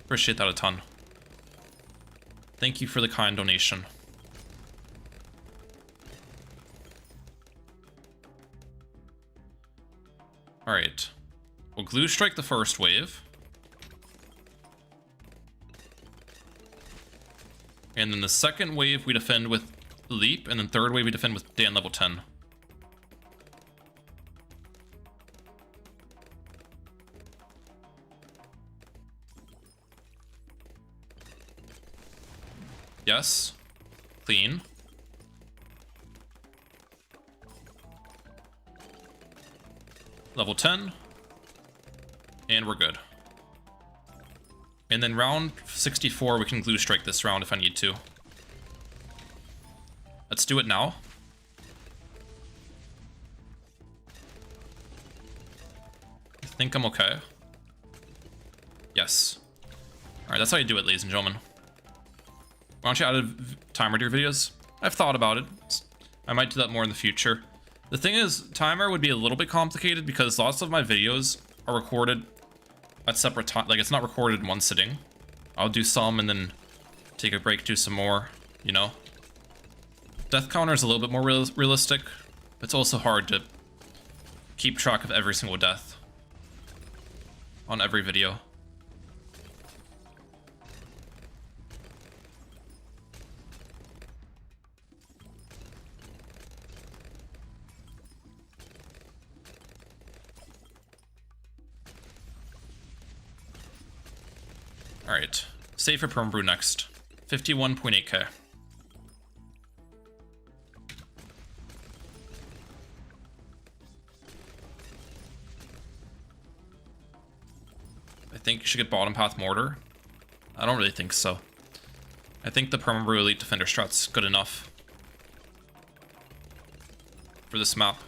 Appreciate that a ton. Thank you for the kind donation. Alright. We'll Glue Strike the first wave. And then the second wave we defend with Leap, and then third wave we defend with Dan level 10. Yes. Clean. Level 10. And we're good. And then round 64 we can Glue Strike this round if I need to. Let's do it now. I think I'm okay. Yes. Alright, that's how you do it, ladies and gentlemen. Why don't you add a timer to your videos? I've thought about it. I might do that more in the future. The thing is, timer would be a little bit complicated because lots of my videos are recorded at separate time. Like, it's not recorded in one sitting. I'll do some and then take a break, do some more, you know? Death counter is a little bit more realistic. It's also hard to keep track of every single death on every video. Alright, save for Perma Brew next. 51.8k. I think you should get bottom path mortar. I don't really think so. I think the Perma Brew Elite Defender strat's good enough for this map.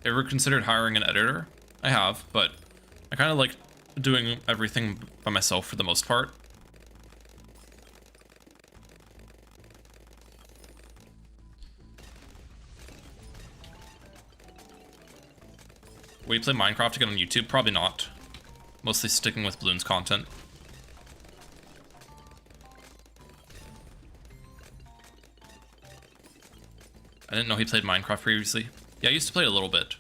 Ever considered hiring an editor? I have, but I kind of like doing everything by myself for the most part. Will you play Minecraft again on YouTube? Probably not. Mostly sticking with Bloons content. I didn't know he played Minecraft previously. Yeah, I used to play a little bit.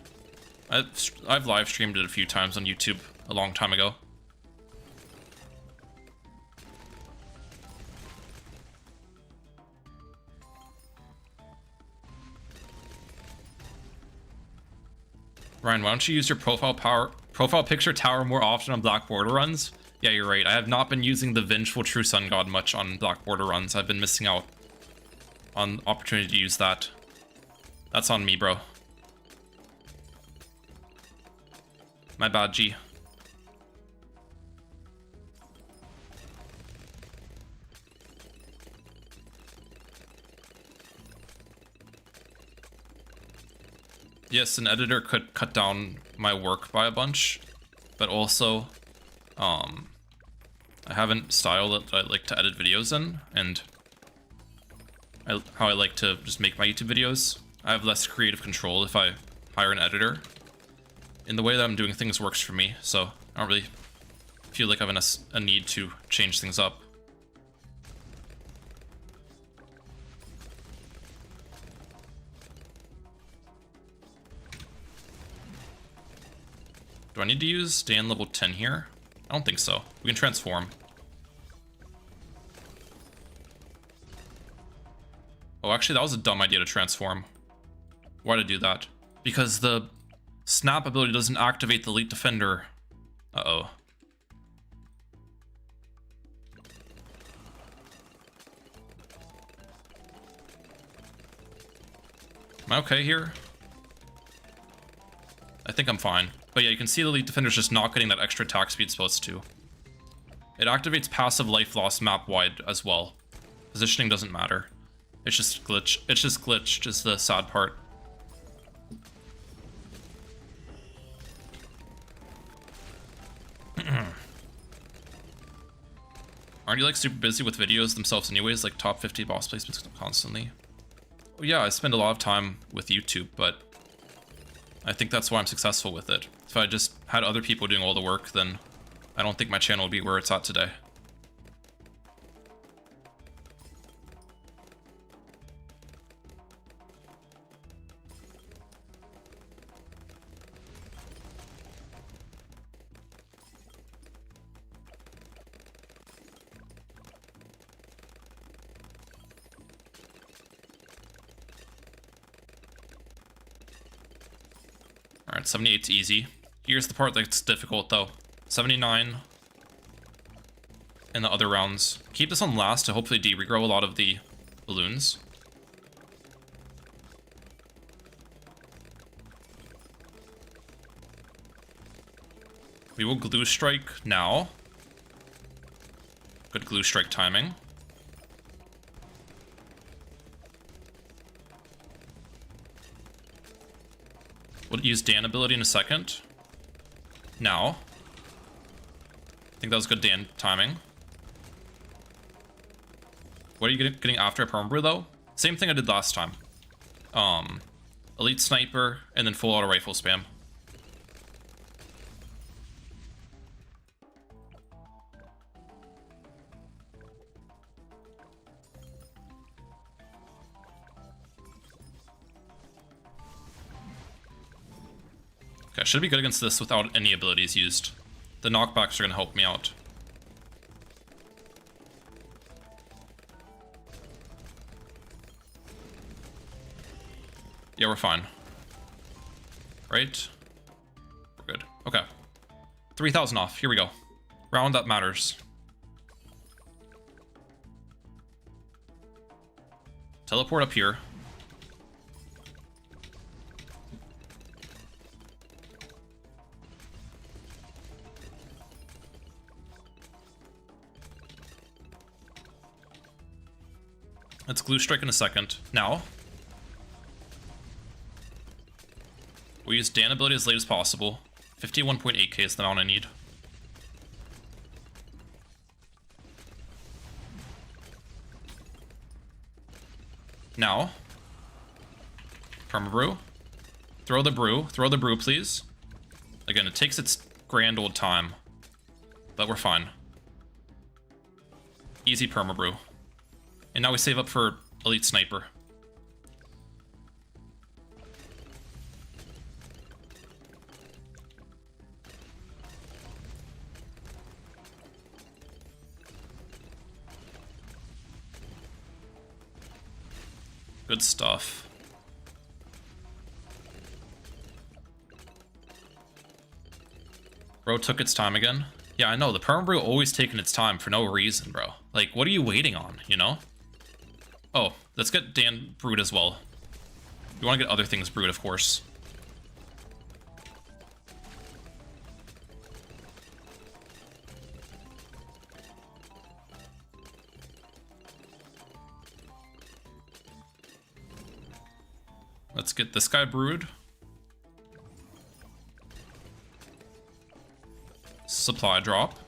I've live streamed it a few times on YouTube a long time ago. Ryan, why don't you use your profile picture tower more often on Black Border runs? Yeah, you're right. I have not been using the Vengeful True Sun God much on Black Border runs. I've been missing out on opportunity to use that. That's on me, bro. My bad, G. Yes, an editor could cut down my work by a bunch, but also, I haven't styled that I like to edit videos in, and how I like to just make my YouTube videos. I have less creative control if I hire an editor. In the way that I'm doing things works for me, so I don't really feel like I have a need to change things up. Do I need to use stand level 10 here? I don't think so. We can transform. Oh, actually, that was a dumb idea to transform. Why to do that? Because the snap ability doesn't activate the Elite Defender. Uh-oh. Am I okay here? I think I'm fine. But yeah, you can see the Elite Defender's just not getting that extra attack speed it's supposed to. It activates passive life loss map-wide as well. Positioning doesn't matter. It's just glitch. It's just glitched is the sad part. Aren't you like super busy with videos themselves anyways, like top 50 boss placements constantly? Well, yeah, I spend a lot of time with YouTube, but I think that's why I'm successful with it. If I just had other people doing all the work, then I don't think my channel would be where it's at today. Alright, 78's easy. Here's the part that's difficult though. 79 in the other rounds. Keep this on last to hopefully de-regrow a lot of the balloons. We will glue strike now. Good glue strike timing. We'll use Dan ability in a second. Now. I think that was good Dan timing. What are you getting after a perma though? Same thing I did last time. Elite sniper and then full auto rifle spam. Okay, should be good against this without any abilities used. The knockbacks are going to help me out. Yeah, we're fine. Right? We're good. Okay. 3,000 off. Here we go. Round that matters. Teleport up here. Let's glue strike in a second. Now, we'll use Dan ability as late as possible. 51.8k is the amount I need. Now, perma-brew. Throw the brew, please. Again, it takes its grand old time, but we're fine. Easy perma-brew. And now we save up for Elite Sniper. Good stuff. Bro took its time again. Yeah, I know. The perma brew always taking its time for no reason, bro. Like, what are you waiting on, you know? Oh, let's get Dan brewed as well. We want to get other things brewed, of course. Let's get this guy brewed. Supply drop.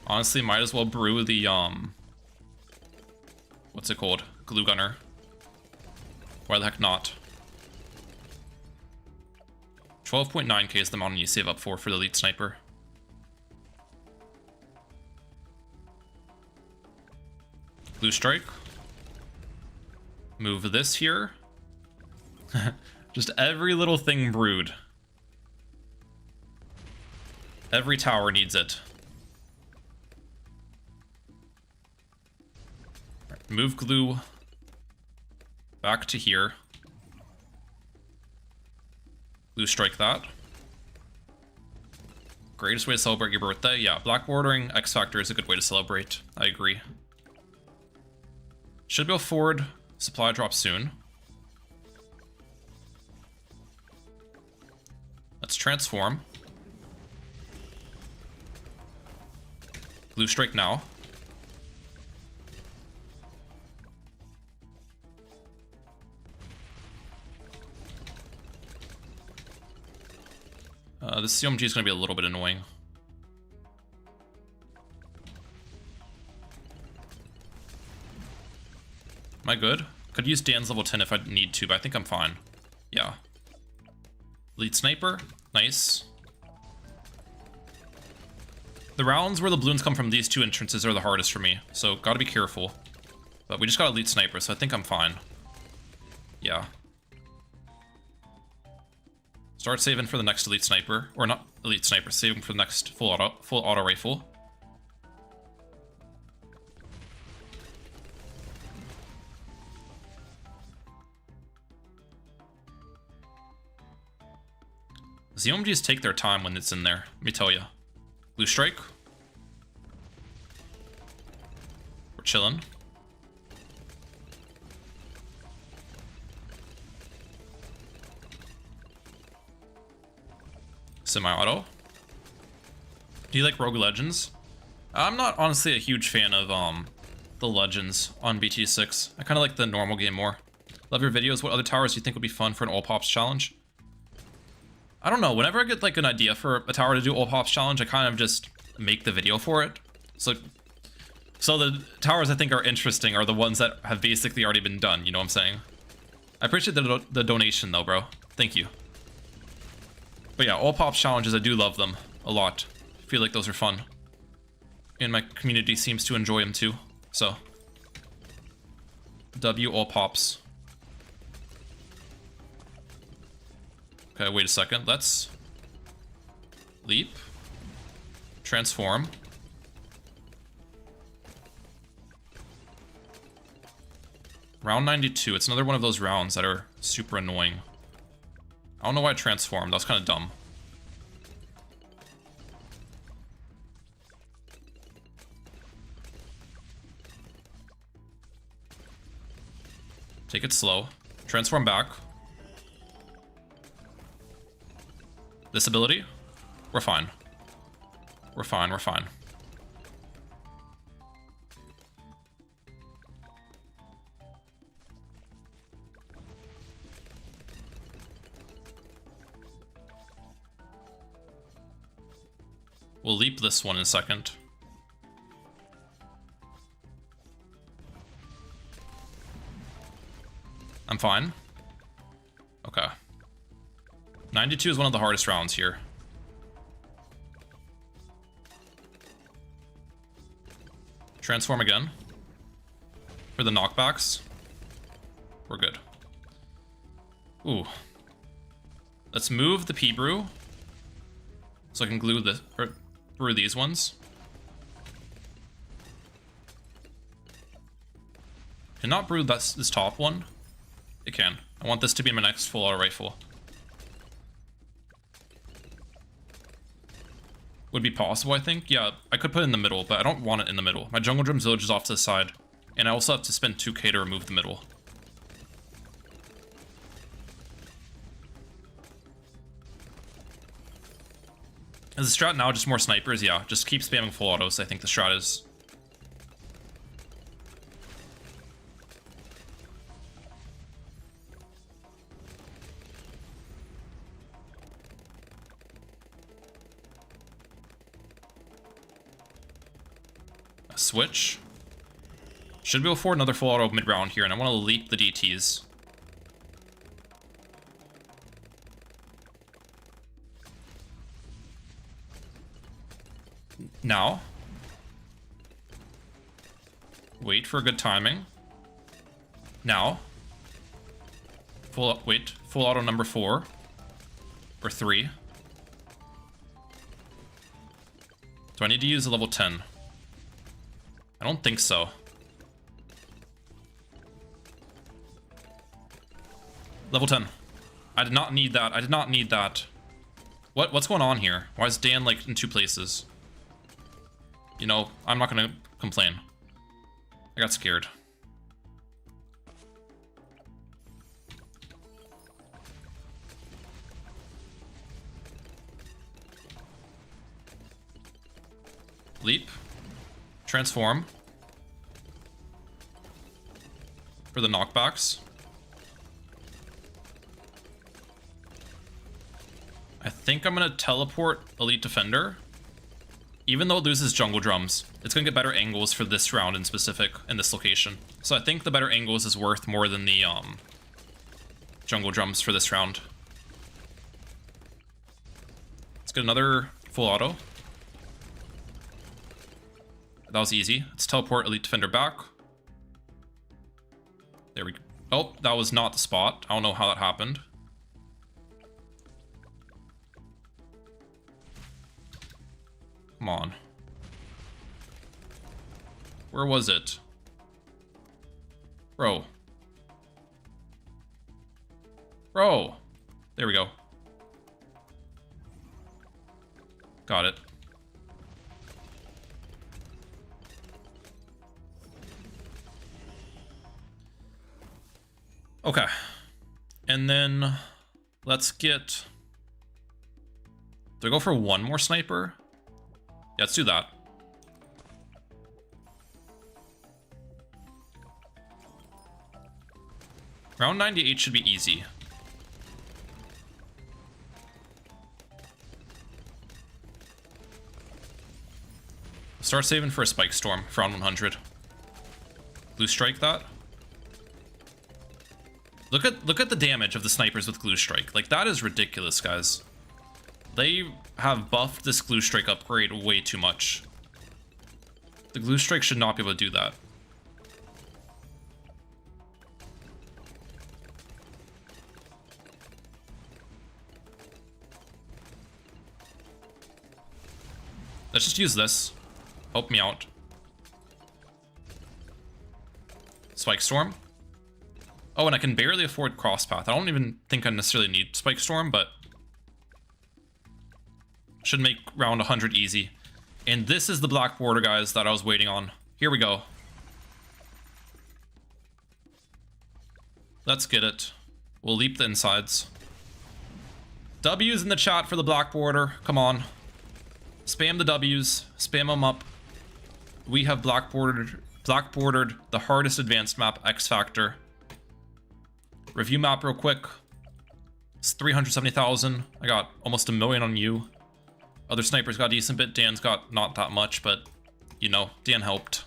Honestly, might as well brew the, what's it called? Glue gunner. Why the heck not? 12.9k is the amount you save up for the elite sniper. Blue strike. Move this here. Just every little thing brewed. Every tower needs it. Right, move glue back to here. Blue strike that. Greatest way to celebrate your birthday? Yeah, black bordering X Factor is a good way to celebrate. I agree. Should be able to forward supply drop soon. Let's transform. Blue strike now. This CMG is going to be a little bit annoying. Am I good? Could use Dan's level 10 if I need to, but I think I'm fine. Yeah. Lead sniper. Nice. The rounds where the balloons come from these two entrances are the hardest for me, so gotta be careful. But we just got elite sniper, so I think I'm fine. Yeah. Start saving for the next elite sniper. Or not elite sniper, saving for the next full auto rifle. ZOMGs take their time when it's in there, let me tell you. Blue strike. We're chilling. Semi-auto. Do you like Rogue Legends? I'm not honestly a huge fan of the Legends on BT6. I kind of like the normal game more. Love your videos. What other towers do you think would be fun for an all pops challenge? I don't know. Whenever I get like an idea for a tower to do all pops challenge, I kind of just make the video for it. So the towers I think are interesting are the ones that have basically already been done. You know what I'm saying? I appreciate the donation though, bro. Thank you. But yeah, all pops challenges, I do love them a lot. I feel like those are fun. And my community seems to enjoy them too. So, W all pops. Okay, wait a second. Let's leap. Transform. Round 92. It's another one of those rounds that are super annoying. I don't know why I transformed. That was kind of dumb. Take it slow. Transform back. This ability? We're fine. We're fine, we're fine. We'll leap this one in a second. I'm fine. Okay. 92 is one of the hardest rounds here. Transform again. For the knockbacks. We're good. Ooh. Let's move the P-Brew. So I can glue this, or brew these ones. Cannot brew this top one. It can. I want this to be my next full auto rifle. Would be possible, I think. Yeah, I could put it in the middle, but I don't want it in the middle. My jungle drums village is off to the side. And I also have to spend 2k to remove the middle. Is the strat now just more snipers? Yeah, just keep spamming full autos, I think the strat is. A switch. Should be able to afford another full auto mid-round here, and I want to leap the DTs. Now. Wait for good timing. Now. Full auto number 4. Or 3. Do I need to use a level 10? I don't think so. Level 10. I did not need that. I did not need that. What's going on here? Why is Dan like in 2 places? You know, I'm not gonna complain. I got scared. Leap. Transform. For the knockbacks. I think I'm gonna teleport Elite Defender. Even though it loses jungle drums, it's gonna get better angles for this round in specific, in this location. So I think the better angles is worth more than the jungle drums for this round. Let's get another full auto. That was easy. Let's teleport Elite Defender back. There we go. Oh, that was not the spot. I don't know how that happened. Come on. Where was it? Bro. Bro. There we go. Got it. Okay. And then let's get... Do I go for one more sniper? Yeah, let's do that. Round 98 should be easy. Start saving for a Spike Storm for round 100. Glue Strike that. Look at the damage of the snipers with Glue Strike. Like, that is ridiculous, guys. They have buffed this Glue Strike upgrade way too much. The Glue Strike should not be able to do that. Let's just use this. Help me out. Spike Storm. Oh, and I can barely afford Crosspath. I don't even think I necessarily need Spike Storm, but should make round 100 easy. And this is the black border, guys, that I was waiting on. Here we go. Let's get it. We'll leap the insides. W's in the chat for the black border. Come on. Spam the W's. Spam them up. We have black bordered the hardest advanced map, X Factor. Review map real quick. It's 370,000. I got almost 1 million on you. Other snipers got a decent bit. Dan's got not that much, but you know, Dan helped.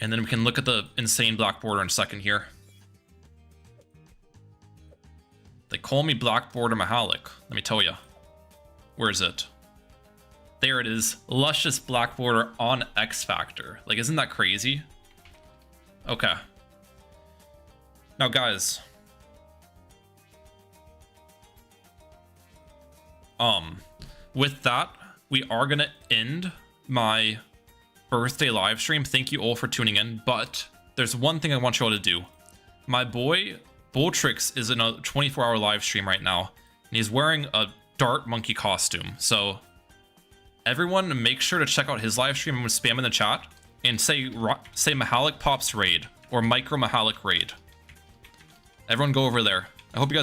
And then we can look at the insane black border in a second here. They call me Black Border Mahalik. Let me tell you. Where is it? There it is. Luscious black border on X Factor. Like, isn't that crazy? Okay. Now, guys. With that, we are gonna end my birthday live stream. Thank you all for tuning in, but there's one thing I want you all to do. My boy Bulltrix is in a 24-hour live stream right now, and he's wearing a dart monkey costume. So everyone make sure to check out his live stream. I'm gonna spam in the chat and say Mahalik Pops raid or Micro Mahalik raid. Everyone go over there. I hope you guys